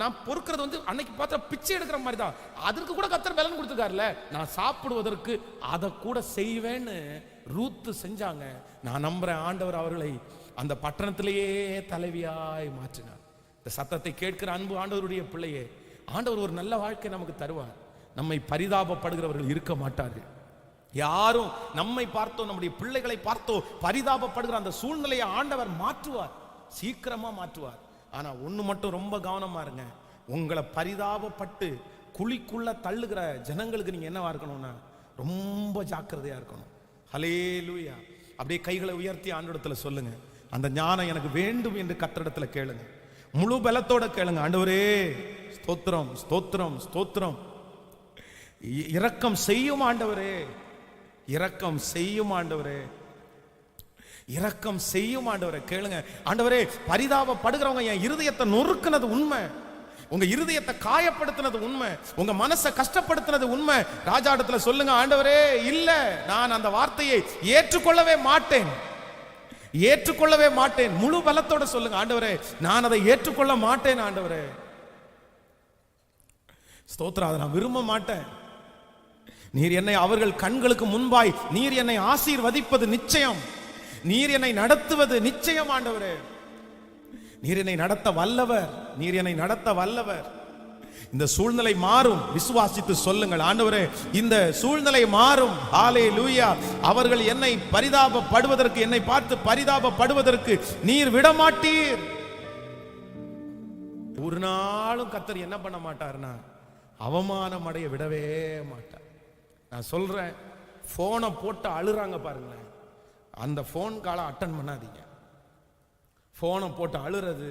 நான் பொறுக்கிறது வந்து அன்னைக்கு பார்த்த பிச்சை எடுக்கிற மாதிரி தான். அதற்கு கூட கர்த்தர் பலன் கொடுத்துருக்காருல, நான் சாப்பிடுவதற்கு அதை கூட செய்வேன்னு ரூத் செஞ்சாங்க. நான் நம்புறேன், ஆண்டவர் அவர்களை அந்த பட்டணத்திலேயே தலைவியாய் மாற்றினார். இந்த சத்தத்தை கேட்கிற அன்பு ஆண்டவருடைய பிள்ளையே, ஆண்டவர் ஒரு நல்ல வாழ்க்கை நமக்கு தருவார். நம்மை பரிதாபப்படுகிறவர்கள் இருக்க மாட்டார்கள். யாரும் நம்மை பார்த்தோ நம்முடைய பிள்ளைகளை பார்த்தோ பரிதாபப்படுகிற அந்த சூழ்நிலையை ஆண்டவர் மாற்றுவார், சீக்கிரமா மாற்றுவார். ஆனா ஒண்ணு மட்டும் ரொம்ப கவனமா இருங்க, உங்களை பரிதாபப்பட்டு குழிக்குள்ள தள்ளுகிற ஜனங்களுக்கு நீங்க என்னவா இருக்கணும்னா ரொம்ப ஜாக்கிரதையா இருக்கணும். ஹல்லேலூயா. அப்படியே கைகளை உயர்த்தி ஆண்டவரிடத்துல சொல்லுங்க, அந்த ஞானம் எனக்கு வேண்டும் என்று கர்த்தரிடத்துல கேளுங்க, முழு பலத்தோட கேளுங்க. ஆண்டவரே ஸ்தோத்திரம், ஸ்தோத்திரம், ஸ்தோத்திரம். இரக்கம் செய்யும் ஆண்டவரே, இரக்கம் செய்யும் ஆண்டவரே, இரக்கம் செய்யும் ஆண்டவரே. கேளுங்க, ஆண்டவரே பரிதாபப்படுகிறவங்க என் இருதயத்தை நொறுக்குனது உண்மை, உங்க இருதயத்தை காயப்படுத்தினது உண்மை, உங்க மனசை கஷ்டப்படுத்தினது உண்மை. ராஜாடத்துல சொல்லுங்க, ஆண்டவரே இல்ல, நான் அந்த வார்த்தையை ஏற்றுக்கொள்ளவே மாட்டேன், ஏற்றுக்கொள்ளவே மாட்டேன். முழு பலத்தோட சொல்லுங்க, ஆண்டவரே நான் அதை ஏற்றுக்கொள்ள மாட்டேன். ஆண்டவரே ஸ்தோத்திரம், அதை நான் விரும்ப மாட்டேன். நீர் என்னை அவர்கள் கண்களுக்கு முன்பாய் நீர் என்னை ஆசீர்வதிப்பது நிச்சயம், நீர் என்னை நடத்துவது நிச்சயம். ஆண்டவரே நீர் என்னை நடத்த வல்லவர், நீர் என்னை நடத்த வல்லவர். இந்த சூழ்நிலை மாறும், விசுவாசித்து சொல்லுங்கள், ஆண்டவரே இந்த சூழ்நிலை மாறும். ஹல்லேலூயா. அவர்கள் என்னை பரிதாபப்படுவதற்கு, என்னை பார்த்து பரிதாபப்படுவதற்கு நீர் விடமாட்டீர். ஒரு நாளும் கர்த்தர் என்ன பண்ண மாட்டார்னா அவமானம் அடைய விடவே மாட்டார். நான் சொல்றேன், போனை போட்டு அழுறாங்க பாருங்களேன், அந்த போன் காலை அட்டன் பண்ணாதீங்க. போனை போட்டு அழுறது,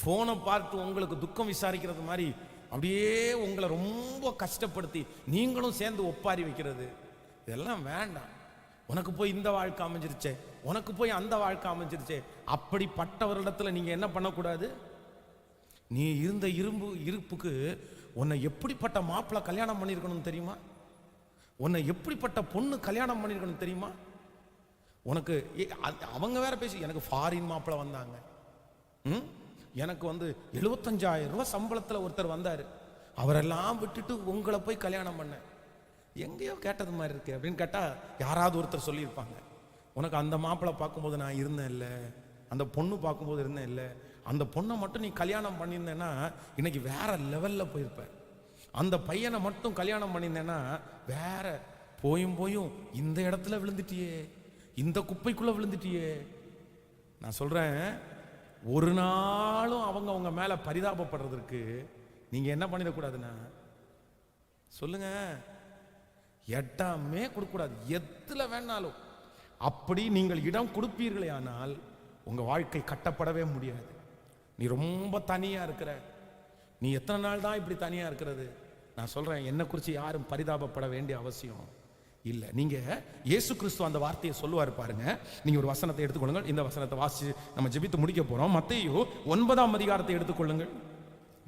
போனை பார்த்து உங்களுக்கு துக்கம் விசாரிக்கிறது மாதிரி அப்படியே உங்களை ரொம்ப கஷ்டப்படுத்தி நீங்களும் சேர்ந்து ஒப்பாரி வைக்கிறது, இதெல்லாம் வேண்டாம். உனக்கு போய் இந்த வாழ்க்கை அமைஞ்சிருச்சே, உனக்கு போய் அந்த வாழ்க்கை அமைஞ்சிருச்சே, அப்படிப்பட்டவரிடத்துல நீங்க என்ன பண்ணக்கூடாது? நீ இருந்த இருப்புக்கு உன்னை எப்படிப்பட்ட மாப்பிள்ளை கல்யாணம் பண்ணியிருக்கணும் தெரியுமா? உன்னை எப்படிப்பட்ட பொண்ணு கல்யாணம் பண்ணியிருக்கணும் தெரியுமா? உனக்கு அவங்க வேற பேசி, எனக்கு ஃபாரின் மாப்பிள்ளை வந்தாங்க, எனக்கு வந்து 75,000 ரூபாய் சம்பளத்தில் ஒருத்தர் வந்தார், அவரெல்லாம் விட்டுட்டு உங்களை போய் கல்யாணம் பண்ண, எங்கேயோ கேட்டது மாதிரி இருக்கு அப்படின்னு கேட்டால் யாராவது ஒருத்தர் சொல்லியிருப்பாங்க, உனக்கு அந்த மாப்பிள்ளை பார்க்கும்போது நான் இருந்தேன் இல்லை, அந்த பொண்ணு பார்க்கும்போது இருந்தேன் இல்லை, அந்த பொண்ணை மட்டும் நீ கல்யாணம் பண்ணியிருந்தேன்னா இன்னைக்கு வேற லெவலில் போயிருப்ப, அந்த பையனை மட்டும் கல்யாணம் பண்ணியிருந்தேன்னா வேற. போயும் இந்த இடத்துல விழுந்துட்டியே, இந்த குப்பைக்குள்ள விழுந்துட்டியே. நான் சொல்றேன், ஒரு நாளும் அவங்க மேல பரிதாபப்படுறதுக்கு நீங்க என்ன பண்ணிடக்கூடாதுன்னா சொல்லுங்க, எட்டாமே கொடுக்கூடாது, எதுல வேணாலும். அப்படி நீங்கள் இடம் கொடுப்பீர்களே ஆனால் உங்க வாழ்க்கை கட்டப்படவே முடியாது. நீ ரொம்ப தனியா இருக்கிற, நீ எத்தனை நாள் தான் இப்படி தனியா இருக்கிறது? நான் சொல்றேன், என்ன குறித்து யாரும் பரிதாபப்பட வேண்டிய அவசியம் இல்லை. நீங்க இயேசு கிறிஸ்து அந்த வார்த்தையை சொல்லுவார் பாருங்க. நீங்க ஒரு வசனத்தை எடுத்துக்கொள்ளுங்கள், இந்த வசனத்தை வாசி நம்ம ஜெபித்து முடிக்க போறோம். மத்தேயு 9ஆம் அதிகாரத்தை எடுத்துக்கொள்ளுங்கள்.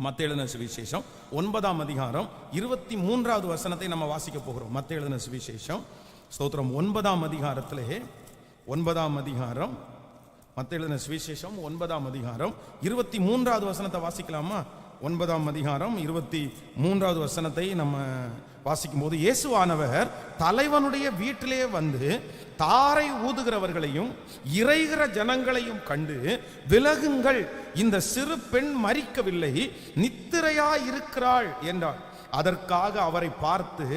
மத்தேயு எழுதின சுவிசேஷம் 9ஆம் அதிகாரம் 23வது வசனத்தை நம்ம வாசிக்க போகிறோம். மத்தேயு எழுதின சுவிசேஷம் ஸ்தோத்திரம் 9ஆம் அதிகாரத்திலே 9ஆம் அதிகாரம், மத்தேயு எழுதின சுவிசேஷம் 9ஆம் அதிகாரம் 23வது வசனத்தை வாசிக்கலாமா? 9ஆம் அதிகாரம் 23வது வசனத்தை நம்ம வாசிக்கும் போது, இயேசுவானவர் தலைவனுடைய வீட்டிலே வந்து தாரை ஊதுகிறவர்களையும் இறைகிற ஜனங்களையும் கண்டு, விலகுங்கள், இந்த சிறு பெண் மரிக்கவில்லை, நித்திரையா இருக்கிறாள் என்றார். அதற்காக அவரை பார்த்து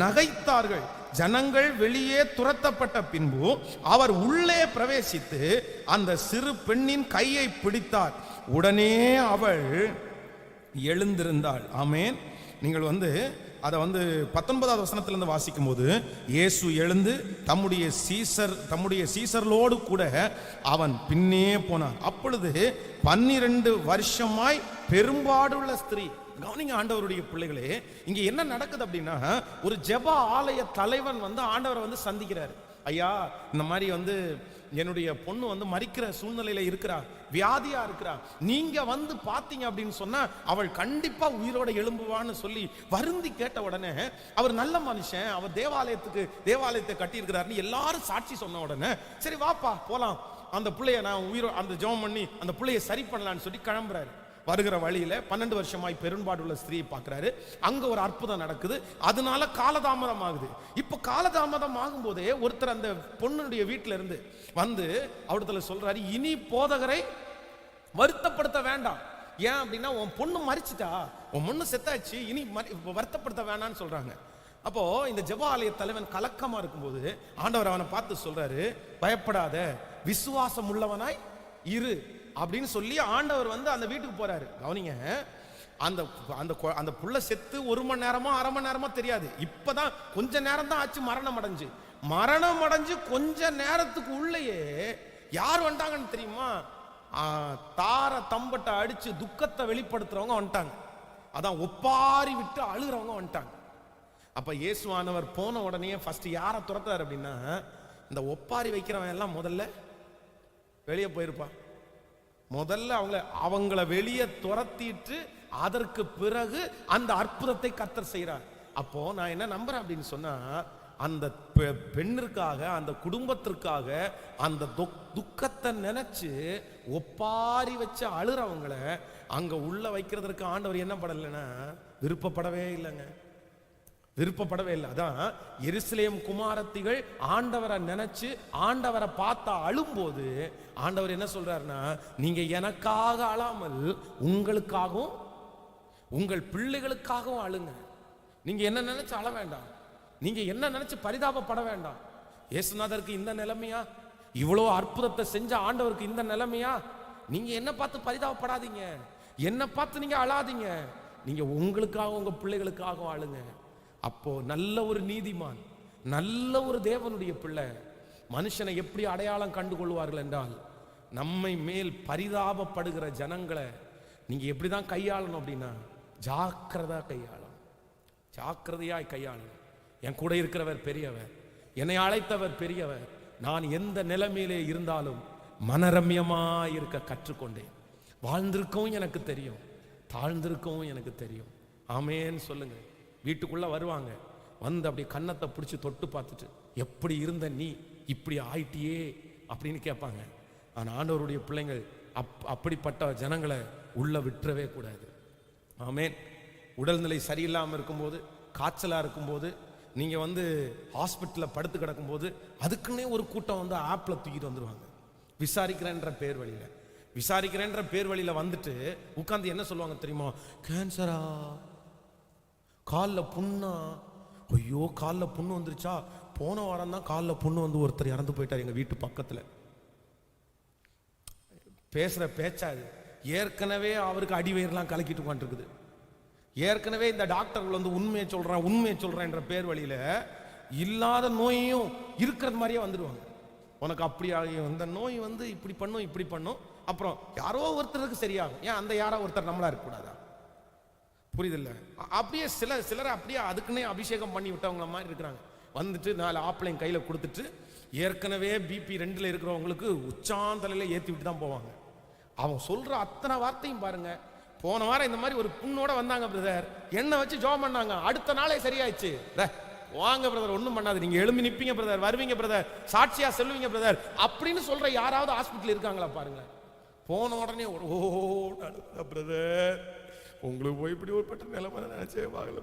நகைத்தார்கள். ஜனங்கள் வெளியே துரத்தப்பட்ட பின்பு அவர் உள்ளே பிரவேசித்து அந்த சிறு பெண்ணின் கையை பிடித்தார். உடனே அவள் எழுந்திருந்தாள். ஆமேன். நீங்கள் அதை 19வது வசனத்திலிருந்து வாசிக்கும் போது, இயேசு எழுந்து தம்முடைய சீசர்களோடு கூட அவன் பின்னே போனான். அப்பொழுது 12 வருஷமாய் பெரும்பாடுள்ள ஸ்திரீ. கவனிங்க ஆண்டவருடைய பிள்ளைகளே, இங்க என்ன நடக்குது அப்படின்னா, ஒரு ஜெப ஆலய தலைவன் ஆண்டவரை சந்திக்கிறார். ஐயா, இந்த மாதிரி என்னுடைய பொண்ணு மரிக்கிற சூழ்நிலையில இருக்கிறா, வியாதியா இருக்கிறா, நீங்க பாத்தீங்க அப்படின்னு சொன்னா அவள் கண்டிப்பா உயிரோட எழும்புவான்னு சொல்லி வருந்தி கேட்ட உடனே, அவர் நல்ல மனுஷன், அவர் தேவாலயத்தை கட்டி இருக்கிறாருன்னு எல்லாரும் சாட்சி சொன்ன உடனே, சரி வாப்பா போலாம், அந்த பிள்ளைய நான் அந்த ஜெபம் பண்ணி அந்த பிள்ளைய சரி பண்ணலான்னு சொல்லி கிளம்புறாரு. வருகிற வழியில 12 வருஷமாய் பெரும்பாடுள்ள ஸ்திரீயை பார்க்கிறாரு. அங்க ஒரு அற்புதம் நடக்குது. அதனால காலதாமதம் ஆகுது. இப்ப காலதாமதம் ஆகும் போதே ஒருத்தர் அந்த பொண்ணுடைய வீட்டுல இருந்து அவடத்துல சொல்றாரு, இனி போதகரை வருத்தப்படுத்த வேண்டாம். ஏன் அப்படின்னா, உன் பொண்ணு மரிச்சிட்டா, உன் பொண்ணு செத்தாச்சு, இனி வருத்தப்படுத்த வேண்டாம்னு சொல்றாங்க. அப்போ இந்த ஜெப ஆலய தலைவன் கலக்கமா இருக்கும்போது ஆண்டவர் அவனை பார்த்து சொல்றாரு, பயப்படாத, விசுவாசம் உள்ளவனாய் இரு அப்படின்னு சொல்லி ஆண்டவர் அந்த வீட்டுக்கு போறாரு. கவனிங்க, அந்த புள்ள செத்து 1 மணி நேரமோ 1/2 மணி நேரமோ தெரியாது. இப்பதான் கொஞ்ச நேரம் தான் ஆச்சு மரணம் அடைஞ்சு கொஞ்ச நேரத்துக்கு உள்ளேயே யார் வந்துட்டாங்கன்னு தெரியுமா? தார தம்பட்டை அடிச்சு துக்கத்தை வெளிப்படுத்துறவங்க வந்துட்டாங்க. அதான் ஒப்பாரி விட்டு அழுகிறவங்க வந்துட்டாங்க. அப்ப இயேசுவானவர் போன உடனே ஃபர்ஸ்ட் யாரை துரத்தாரு அப்படின்னா, இந்த ஒப்பாரி வைக்கிறவன் எல்லாம் முதல்ல வெளியே போயிருப்பா. முதல்ல அவங்கள வெளியே துரத்திட்டு அதற்கு பிறகு அந்த அற்புதத்தை கர்த்தர் செய்கிறார். அப்போ நான் என்ன நம்புறேன் அப்படின்னு சொன்னா, அந்த பெண்ணிற்காக, அந்த குடும்பத்திற்காக அந்த துக்கத்தை நினைச்சு ஒப்பாரி வச்சு அழுறவங்களை அங்க உள்ள வைக்கிறதுக்கு ஆண்டவர் என்ன படலைன்னா விருப்பப்படவே இல்லைங்க. அதான் எருசலேம் குமாரத்திகள் ஆண்டவரை நினைச்சு ஆண்டவரை பார்த்தா அழும்போது ஆண்டவர் என்ன சொல்றாருன்னா, நீங்க எனக்காக அழாமல் உங்களுக்காகவும் உங்கள் பிள்ளைகளுக்காகவும் அழுங்க. நீங்க என்ன நினைச்சு அழ வேண்டாம், நீங்க என்ன நினைச்சு பரிதாபப்பட வேண்டாம். இயேசுநாதருக்கு இந்த நிலைமையா? இவ்வளோ அற்புதத்தை செஞ்ச ஆண்டவருக்கு இந்த நிலைமையா? நீங்க என்ன பார்த்து பரிதாபப்படாதீங்க, என்ன பார்த்து நீங்க அழாதீங்க, நீங்க உங்களுக்காக உங்க பிள்ளைகளுக்காகவும் அழுங்க. அப்போ நல்ல ஒரு நீதிமான், நல்ல ஒரு தேவனுடைய பிள்ளை மனுஷனை எப்படி அடையாளம் கண்டு கொள்வார்கள் என்றால், நம்மை மேல் பரிதாபப்படுகிற ஜனங்களை நீங்க எப்படிதான் கையாளணும் அப்படின்னா, ஜாக்கிரதையாய் கையாளணும். என் கூட இருக்கிறவர் பெரியவர், என்னை அழைத்தவர் பெரியவர். நான் எந்த நிலைமையிலே இருந்தாலும் மனரம்யமா இருக்க கற்றுக்கொண்டேன். வாழ்ந்திருக்கவும் எனக்கு தெரியும், தாழ்ந்திருக்கவும் எனக்கு தெரியும். ஆமேன்னு சொல்லுங்க. வீட்டுக்குள்ள வருவாங்க, அப்படி கன்னத்தை பிடிச்சி தொட்டு பார்த்துட்டு, எப்படி இருந்த நீ இப்படி ஆயிட்டியே அப்படின்னு கேட்பாங்க. ஆனால் ஆண்டவருடைய பிள்ளைங்கள் அப்படிப்பட்ட ஜனங்களை உள்ள விட்டுறவே கூடாது. ஆமேன். உடல்நிலை சரியில்லாமல் இருக்கும்போது, காய்ச்சலா இருக்கும்போது, நீங்க ஹாஸ்பிட்டலில் படுத்து கிடக்கும்போது அதுக்குன்னே ஒரு கூட்டம் ஆப்ல தூக்கிட்டு வந்துருவாங்க. விசாரிக்கிறேன்ற பேர் வழியில வந்துட்டு உட்கார்ந்து என்ன சொல்லுவாங்க தெரியுமா? கேன்சரா, காலில் புண்ணா, ஐயோ காலில் புண்ணு வந்துருச்சா, போன வாரம் தான் காலில் புண்ணு ஒருத்தர் இறந்து போயிட்டார் எங்க வீட்டு பக்கத்துல. பேசுற பேச்சாது, ஏற்கனவே அவருக்கு அடிவயிறெல்லாம் கலக்கிட்டு உட்காந்துருக்குது. ஏற்கனவே இந்த டாக்டர்கள் உண்மையை சொல்றேன்ற பேர் வழியில இல்லாத நோயையும் இருக்கிறது மாதிரியே வந்துடுவாங்க. உனக்கு அப்படி இந்த நோய் இப்படி பண்ணும், அப்புறம் யாரோ ஒருத்தருக்கு சரியாகும். ஏன் அந்த யாரோ ஒருத்தர் நம்மளா இருக்கக்கூடாதா? புரியுதில்ல? அப்படியே சிலரை அப்படியே அதுக்குன்னே அபிஷேகம் பண்ணி விட்டவங்கள மாதிரி இருக்கிறாங்க. 4 ஆப்பிளையும் கையில கொடுத்துட்டு ஏற்கனவே BP 2ல இருக்கிறவங்களுக்கு உச்சாந்தலையில ஏற்றி விட்டு தான் போவாங்க. அவன் சொல்ற அத்தனை வார்த்தையும் பாருங்க. போன வாரம் இந்த மாதிரி ஒரு புண்ணோட வந்தாங்க பிரதர், என்ன வச்சு ஜெபம் பண்ணாங்க, அடுத்த நாளே சரியாயிடுச்சு. வாங்க பிரதர், ஒன்றும் பண்ணாது, நீங்க எழும்பி நிப்பீங்க பிரதர், வருவீங்க பிரதர், சாட்சியா சொல்லுவீங்க பிரதர் அப்படின்னு சொல்ற யாராவது ஹாஸ்பிட்டல் இருக்காங்களா பாருங்க. போன உடனே ஓ பிரதர், உங்களுக்கு போய் இப்படி ஒரு பட்ட நிலைமை நினைச்சே வாங்கல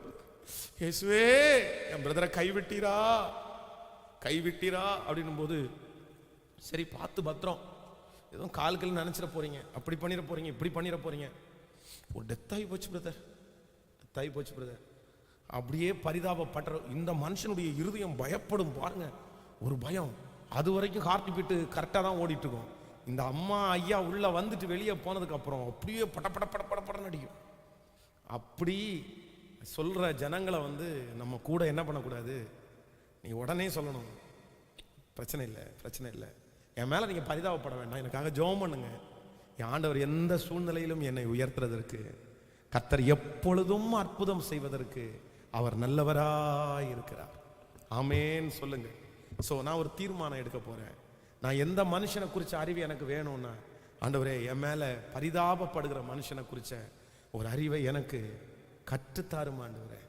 இயேசுவே, என் பிரதரை கைவிட்டீரா அப்படின்னும் போது, சரி பார்த்து பத்திரம், எதுவும் கால்கள் நினைச்சிட போறீங்க, அப்படி பண்ணிட போறீங்க, இப்படி பண்ணிட போறீங்க, ஒரு டெத்தாகி போச்சு பிரதர், அப்படியே பரிதாபப்படுற இந்த மனுஷனுடைய இருதயம் பயப்படும் பாருங்க. ஒரு பயம், அது வரைக்கும் ஹார்ட் பீட்டு கரெக்டாக தான் ஓடிட்டு இருக்கும். இந்த அம்மா ஐயா உள்ள வந்துட்டு வெளியே போனதுக்கு அப்புறம் அப்படியே பட நடிக்கும். அப்படி சொல்ற ஜனங்களை நம்ம கூட என்ன பண்ணக்கூடாது, நீ உடனே சொல்லணும், பிரச்சனை இல்லை, என் மேல நீங்க பரிதாபப்பட வேண்டாம், எனக்காக ஜெபம் பண்ணுங்க. என் ஆண்டவர் எந்த சூழ்நிலையிலும் என்னை உயர்த்துறதற்கு, கர்த்தர் எப்பொழுதும் அற்புதம் செய்வதற்கு அவர் நல்லவராய் இருக்கிறார். ஆமேன் சொல்லுங்க. ஸோ நான் ஒரு தீர்மானம் எடுக்க போறேன். நான் எந்த மனுஷனை குறிச்ச அறிவு எனக்கு வேணும்னா, ஆண்டவரே என் மேல பரிதாபப்படுகிற மனுஷனை குறிச்ச ஒரு அறிவை எனக்கு கற்றுத்தாரும் ஆண்டவரே.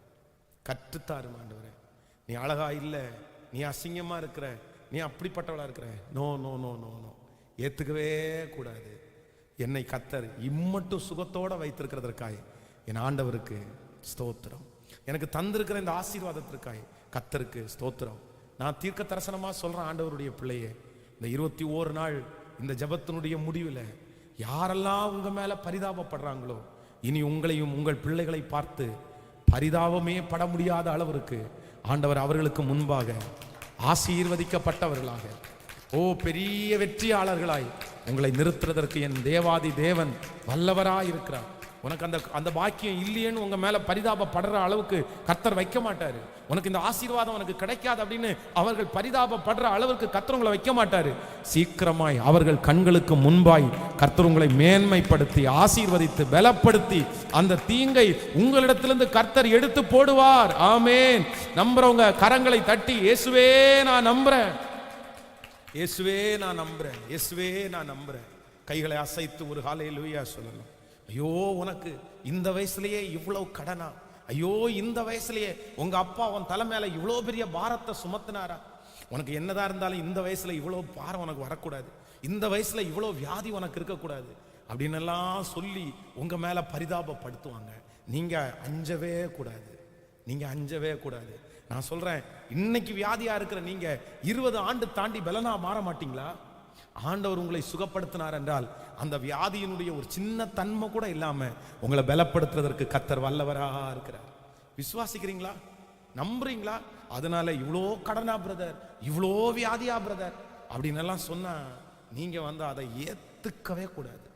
நீ அழகா இல்லை, நீ அசிங்கமா இருக்கிற, நீ அப்படிப்பட்டவளா இருக்கிற, no no no no no, ஏத்துக்கவே கூடாது. என்னை கர்த்தர் இம்மட்டும் சுகத்தோட வைத்திருக்கிறதற்காய் என் ஆண்டவருக்கு ஸ்தோத்திரம். எனக்கு தந்திருக்கிற இந்த ஆசீர்வாதத்திற்காய் கர்த்தருக்கு ஸ்தோத்திரம். நான் தீர்க்க தரிசனமா சொல்றேன், ஆண்டவருடைய பிள்ளையே, இந்த 21 நாள் இந்த ஜெபத்தினுடைய முடிவில் யாரெல்லாம் உங்க மேல பரிதாபப்படுறாங்களோ, இனி உங்களையும் உங்கள் பிள்ளைகளை பார்த்து பரிதாபமே பட முடியாத அளவிற்கு ஆண்டவர் அவர்களுக்கு முன்பாக ஆசீர்வதிக்கப்பட்டவர்களாக, பெரிய வெற்றியாளர்களாய் உங்களை நிறுத்துறதற்கு என் தேவாதி தேவன் வல்லவராய் இருக்கிறார். உனக்கு அந்த பாக்கியம் இல்லையேன்னு உங்க மேல பரிதாபப்படுற அளவுக்கு கர்த்தர் வைக்க மாட்டாரு. உனக்கு இந்த ஆசீர்வாதம் உனக்கு கிடைக்காது அப்படின்னு அவர்கள் பரிதாபப்படுற அளவுக்கு கர்த்தர் உங்களை வைக்க மாட்டாரு. சீக்கிரமாய் அவர்கள் கண்களுக்கு முன்பாய் கர்த்தர் உங்களை மேன்மைப்படுத்தி ஆசீர்வதித்து பலப்படுத்தி அந்த தீங்கை உங்களிடத்திலிருந்து கர்த்தர் எடுத்து போடுவார். ஆமேன். நம்புறவங்க கரங்களை தட்டி, இயேசுவே நான் நம்புறேன், இயேசுவே நான் நம்புறேன். கைகளை அசைத்து ஒரு ஹல்லேலூயா சொல்லணும். ஐயோ, உனக்கு இந்த வயசுலயே இவ்வளவு கடனா? ஐயோ, இந்த வயசுலயே உங்க அப்பா உன் தலை மேல இவ்வளவு பெரிய பாரத்தை சுமத்தினாரா? உனக்கு என்னதான் இருந்தாலும் இந்த வயசுல இவ்வளவு பாரம் உனக்கு வரக்கூடாது, இந்த வயசுல இவ்வளவு வியாதி உனக்கு இருக்கக்கூடாது அப்படின்னு எல்லாம் சொல்லி உங்க மேல பரிதாபப்படுத்துவாங்க. நீங்க அஞ்சவே கூடாது. நான் சொல்றேன், இன்னைக்கு வியாதியா இருக்கிற நீங்க 20 ஆண்டு தாண்டி பலனா மாற மாட்டீங்களா? ஆண்டவர் உங்களை சுகப்படுத்தினார் என்றால் அந்த வியாதியினுடைய ஒரு சின்ன தன்மை கூட இல்லாம உங்களை பலப்படுத்துறதற்கு கர்த்தர் வல்லவரா இருக்கிறார். விசுவாசிக்கிறீங்களா? நம்புறீங்களா? அதனால இவ்வளோ கடனா பிரதர், இவ்வளோ வியாதியா பிரதர் அப்படின்னு எல்லாம் சொன்னா நீங்க அதை ஏத்துக்கவே கூடாது.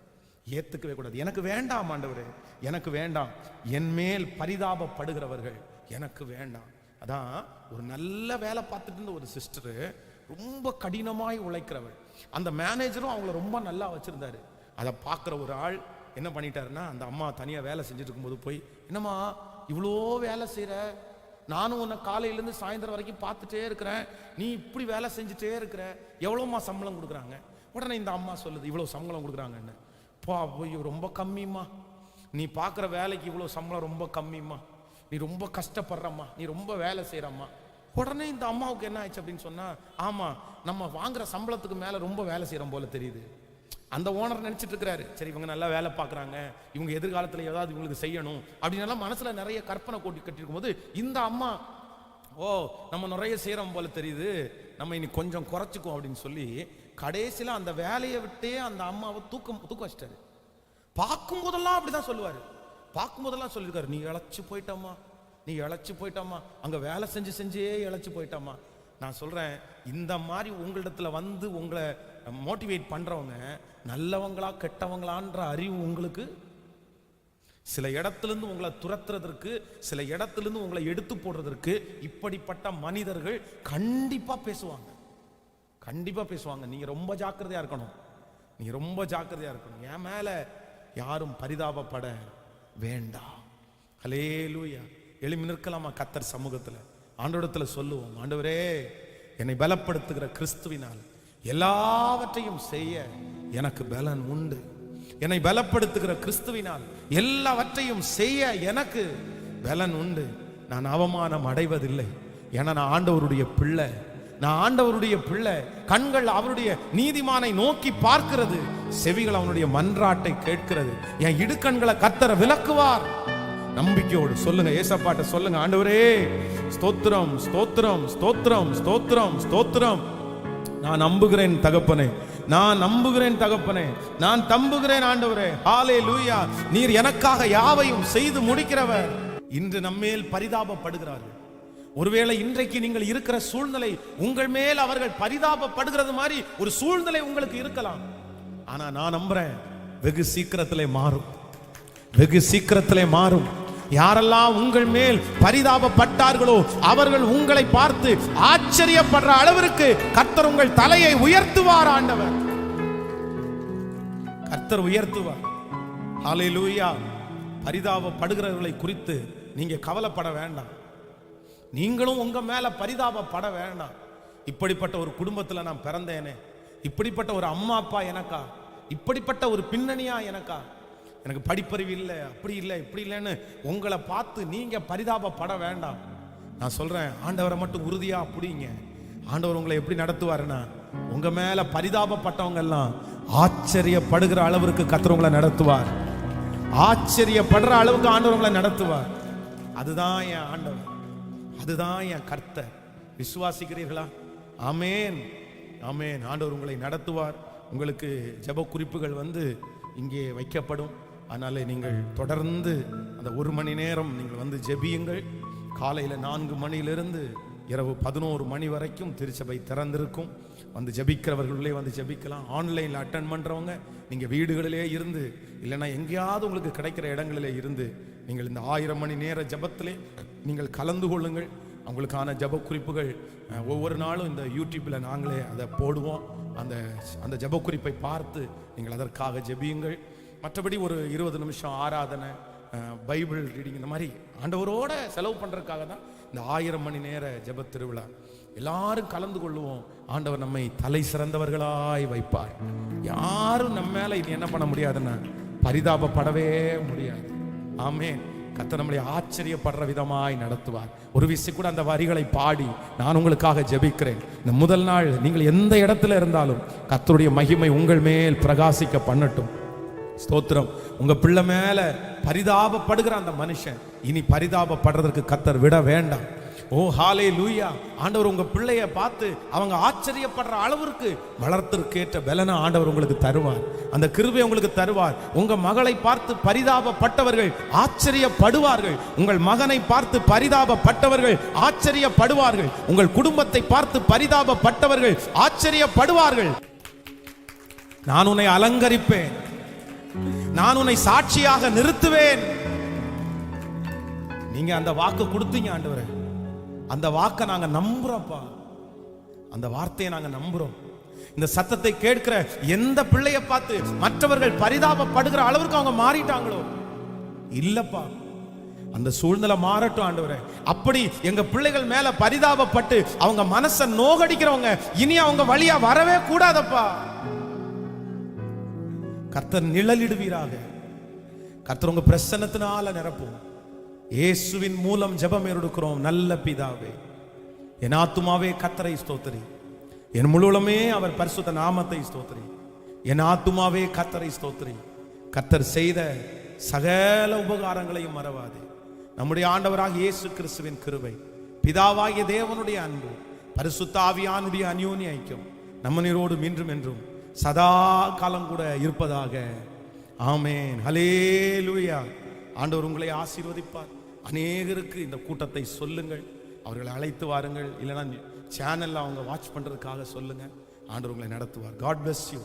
எனக்கு வேண்டாம் ஆண்டவரே, எனக்கு வேண்டாம். என் மேல் பரிதாபப்படுகிறவர்கள் எனக்கு வேண்டாம். அதான் ஒரு நல்ல வேலை பார்த்துட்டு இருந்த ஒரு சிஸ்டர், ரொம்ப கடினமாய் உழைக்கிறவள். அந்த மேனேஜரும் அவங்கள ரொம்ப நல்லா வச்சிருந்தாரு. அதை பார்க்குற ஒரு ஆள் என்ன பண்ணிட்டாருன்னா, அந்த அம்மா தனியாக வேலை செஞ்சுட்டு இருக்கும்போது போய், என்னம்மா இவ்வளோ வேலை செய்கிற, நானும் உன்னை காலையிலேருந்து சாயந்தரம் வரைக்கும் பார்த்துட்டே இருக்கிறேன், நீ இப்படி வேலை செஞ்சுட்டே இருக்கிற, எவ்வளோம்மா சம்பளம் கொடுக்குறாங்க? உடனே இந்த அம்மா சொல்லுது, இவ்வளோ சம்பளம் கொடுக்குறாங்கன்னு. ரொம்ப கம்மிம்மா, நீ பார்க்குற வேலைக்கு இவ்வளோ சம்பளம் ரொம்ப கம்மிம்மா, நீ ரொம்ப கஷ்டப்படுறம்மா, நீ ரொம்ப வேலை செய்கிறம்மா. உடனே இந்த அம்மாவுக்கு என்ன ஆயிடுச்சு அப்படின்னு சொன்னா, ஆமா நம்ம வாங்குற சம்பளத்துக்கு மேல ரொம்ப வேலை செய்யறோம் போல தெரியுது. அந்த ஓனர் நினைச்சிட்டு இருக்கிறாரு, சரி இவங்க நல்லா வேலை பார்க்குறாங்க, இவங்க எதிர்காலத்தில் ஏதாவது இவங்களுக்கு செய்யணும் அப்படின்னு மனசுல நிறைய கற்பனை கோட்டி கட்டிருக்கும் போது இந்த அம்மா, நம்ம நிறைய செய்யறோம் போல தெரியுது, நம்ம இனி கொஞ்சம் குறைச்சிக்கும் அப்படின்னு சொல்லி கடைசியில் அந்த வேலையை விட்டே அந்த அம்மாவை தூக்க வச்சிட்டாரு. பார்க்கும் போதெல்லாம் அப்படிதான் சொல்லுவாரு, பார்க்கும் போதெல்லாம் சொல்லியிருக்காரு, நீ இழைச்சு போயிட்டாமா, அங்க வேலை செஞ்சே இழைச்சு போயிட்டாமா. நான் சொல்றேன், இந்த மாதிரி உங்களிடத்துல உங்களை மோட்டிவேட் பண்றவங்க நல்லவங்களா கெட்டவங்களான்ற அறிவு உங்களுக்கு, சில இடத்திலிருந்து உங்களை துரத்துறதற்கு, சில இடத்திலிருந்து உங்களை எடுத்து போடுறதற்கு இப்படிப்பட்ட மனிதர்கள் கண்டிப்பா பேசுவாங்க. நீங்க ரொம்ப ஜாக்கிரதையா இருக்கணும். என் மேல யாரும் பரிதாபப்பட வேண்டாம். ஹல்லேலூயா. எழும்பி நிற்கலாமா கர்த்தர் சமூகத்தில்? ஆண்டவரிடத்துல சொல்லுவோம், ஆண்டவரே என்னை பலப்படுத்துகிற கிறிஸ்துவினால் எல்லாவற்றையும் செய்ய எனக்கு பலன் உண்டு. என்னை பலப்படுத்துகிற கிறிஸ்துவினால் எல்லாவற்றையும் செய்ய எனக்கு பலன் உண்டு. நான் அவமானம் அடைவதில்லை, ஏன்னா நான் ஆண்டவருடைய பிள்ளை, நான் ஆண்டவருடைய பிள்ளை. கண்கள் அவருடைய நீதிமானை நோக்கி பார்க்கிறது, செவிகள் அவனுடைய மன்றாட்டை கேட்கிறது. என் இடுக்கண்களை கர்த்தர் விலக்குவார். நம்பிக்கையோடு சொல்லுங்க, ஏசப்பாட்ட சொல்லுங்க, ஆண்டவரே ஸ்தோத்திரம் ஸ்தோத்திரம் ஸ்தோத்திரம் ஸ்தோத்திரம் ஸ்தோத்திரம். நான் நம்புகிறேன் தகப்பனே, நான் நம்புகிறேன் தகப்பனே, நான் தம்புகிறேன் ஆண்டவரே. ஹல்லேலூயா. நீர் எனக்காக யாவையும் செய்து முடிக்கிறவர். இன்று நம்மேல் பரிதாபப்படுகிறார்கள். ஒருவேளை இன்றைக்கு நீங்கள் இருக்கிற சூழ்நிலை உங்கள் மேல் அவர்கள் பரிதாபப்படுகிறது மாதிரி ஒரு சூழ்நிலை உங்களுக்கு இருக்கலாம். ஆனா நான் நம்புறேன், வெகு சீக்கிரத்திலே மாறும், வெகு சீக்கிரத்திலே மாறும். யாரெல்லாம் உங்கள் மேல் பரிதாபப்பட்டார்களோ அவர்கள் உங்களை பார்த்து ஆச்சரியப்படுற அளவிற்கு கர்த்தர் உங்கள் தலையை உயர்த்துவார். ஆண்டவர் கர்த்தர் உயர்த்துவார். ஹல்லேலூயா. பரிதாபப்படுகிறவர்களை குறித்து நீங்க கவலைப்பட வேண்டாம். நீங்களும் உங்க மேல பரிதாபப்பட வேண்டாம். இப்படிப்பட்ட ஒரு குடும்பத்துல நான் பிறந்தேனே, இப்படிப்பட்ட ஒரு அம்மா அப்பா எனக்கா, இப்படிப்பட்ட ஒரு பின்னணியா எனக்கா, எனக்கு படிப்பறிவு இல்லை, அப்படி இல்லை இப்படி இல்லைன்னு உங்களை பார்த்து நீங்க பரிதாபப்பட வேண்டாம். நான் சொல்றேன், ஆண்டவரை மட்டும் உறுதியா அப்படிங்க. ஆண்டவர் உங்களை எப்படி நடத்துவாருன்னா, உங்க மேல பரிதாபப்பட்டவங்க எல்லாம் ஆச்சரியப்படுகிற அளவிற்கு கர்த்தர் உங்களை நடத்துவார். ஆச்சரியப்படுற அளவுக்கு ஆண்டவர் உங்களை நடத்துவார். அதுதான் என் ஆண்டவர், அதுதான் என் கர்த்தர். விசுவாசிக்கிறீர்களா? ஆமேன், ஆமேன். ஆண்டவர் உங்களை நடத்துவார். உங்களுக்கு ஜெப குறிப்புகள் இங்கே வைக்கப்படும். அதனால நீங்கள் தொடர்ந்து அந்த 1 மணி நேரம் நீங்கள் ஜெபியுங்கள். காலையில் 4 மணியிலிருந்து இரவு 11 மணி வரைக்கும் திருச்சபை திறந்திருக்கும். ஜெபிக்கிறவர்களே ஜெபிக்கலாம். ஆன்லைனில் அட்டன் பண்ணுறவங்க நீங்கள் வீடுகளிலே இருந்து, இல்லைன்னா எங்கேயாவது உங்களுக்கு கிடைக்கிற இடங்களிலே இருந்து நீங்கள் இந்த 1000 மணி நேர ஜெபத்திலே நீங்கள் கலந்து கொள்ளுங்கள். அவங்களுக்கான ஜெப குறிப்புகள் ஒவ்வொரு நாளும் இந்த யூடியூப்பில் நாங்களே அதை போடுவோம். அந்த ஜெப குறிப்பை பார்த்து நீங்கள் அதற்காக ஜெபியுங்கள். மற்றபடி ஒரு 20 நிமிஷம் ஆராதனை, பைபிள் ரீடிங், இந்த மாதிரி ஆண்டவரோட செலவு பண்ணுறதுக்காக தான் இந்த 1000 மணி நேர ஜெப திருவிழா. எல்லாரும் கலந்து கொள்ளுவோம். ஆண்டவர் நம்மை தலை சிறந்தவர்களாய் வைப்பார். யாரும் நம்ம மேல இது என்ன பண்ண முடியாதுன்னா பரிதாபப்படவே முடியாது. ஆமென். கர்த்தர் நம்மளை ஆச்சரியப்படுற விதமாய் நடத்துவார். ஒரு விஷயம் கூட அந்த வரிகளை பாடி நான் உங்களுக்காக ஜெபிக்கிறேன். இந்த முதல் நாள் நீங்கள் எந்த இடத்துல இருந்தாலும் கர்த்தருடைய மகிமை உங்கள் மேல் பிரகாசிக்க பண்ணட்டும். ஸ்தோத்திரம். உங்க பிள்ளை மேல பரிதாபப்படுகிற அந்த மனுஷன் இனி பரிதாபப்படுறதற்கு கர்த்தர் விட வேண்டாம். ஓ ஹல்லேலூயா. ஆண்டவர் உங்க பிள்ளைய பார்த்து அவங்க ஆச்சரியப்படுற அளவிற்கு வளர்த்திற்கேற்ற பலனை ஆண்டவர் உங்களுக்கு தருவார். அந்த கிருபை உங்களுக்கு தருவார். உங்க மகளை பார்த்து பரிதாபப்பட்டவர்கள் ஆச்சரியப்படுவார்கள். உங்கள் மகனை பார்த்து பரிதாபப்பட்டவர்கள் ஆச்சரியப்படுவார்கள். உங்கள் குடும்பத்தை பார்த்து பரிதாபப்பட்டவர்கள் ஆச்சரியப்படுவார்கள். நான் உன்னை அலங்கரிப்பேன், நான் உன்னை சாட்சியாக நிறுத்துவேன். நீங்க அந்த வாக்கு கொடுத்தீங்க ஆண்டவரே, அந்த வாக்கை நாங்க நம்புறோம்ப்பா, அந்த வார்த்தையை நாங்க நம்புறோம். இந்த சத்தத்தை கேட்கிற எந்த பிள்ளைய பார்த்து மற்றவர்கள் பரிதாபப்படுகிற அளவுக்கு அவங்க மாறிட்டாங்களோ இல்லப்பா, அந்த சூழ்நிலை மாறட்டும் ஆண்டவரே. அப்படி எங்க பிள்ளைகள் மேல பரிதாபப்பட்டு அவங்க மனசை நோகடிக்கிறவங்க இனி அவங்க வழியா வரவே கூடாதப்பா. கர்த்தர் நிழலிடுவீராக. கர்த்தர் உங்க பிரசன்னத்தினால நிரப்பும். இயேசுவின் மூலம் ஜெபம் எடுக்கிறோம் நல்ல பிதாவே. என் ஆத்துமாவே கர்த்தரை ஸ்தோத்திரி, என் முழுவதுமே அவர் பரிசுத்த நாமத்தை ஸ்தோத்திரி. என் ஆத்துமாவே கர்த்தரை ஸ்தோத்திரி. கர்த்தர் செய்த சகல உபகாரங்களையும் மறவாதே. நம்முடைய ஆண்டவராக இயேசு கிறிஸ்துவின் கிருபை, பிதாவாகிய தேவனுடைய அன்பு, பரிசுத்த ஆவியானுடைய அந்யோன்ய ஐக்கியம் நம்ம நீரோடு மீண்டும் என்றும் சதா காலம் கூட இருப்பதாக. ஆமென். ஹல்லேலூயா. ஆண்டவர் உங்களை ஆசீர்வதிப்பார். அநேகருக்கு இந்த கூட்டத்தை சொல்லுங்கள், அவர்களை அழைத்து வாருங்கள். இல்லைன்னா சேனல்ல அவங்க வாட்ச் பண்றதுக்காக சொல்லுங்க. ஆண்டவர் உங்களை நடத்துவார். God bless you.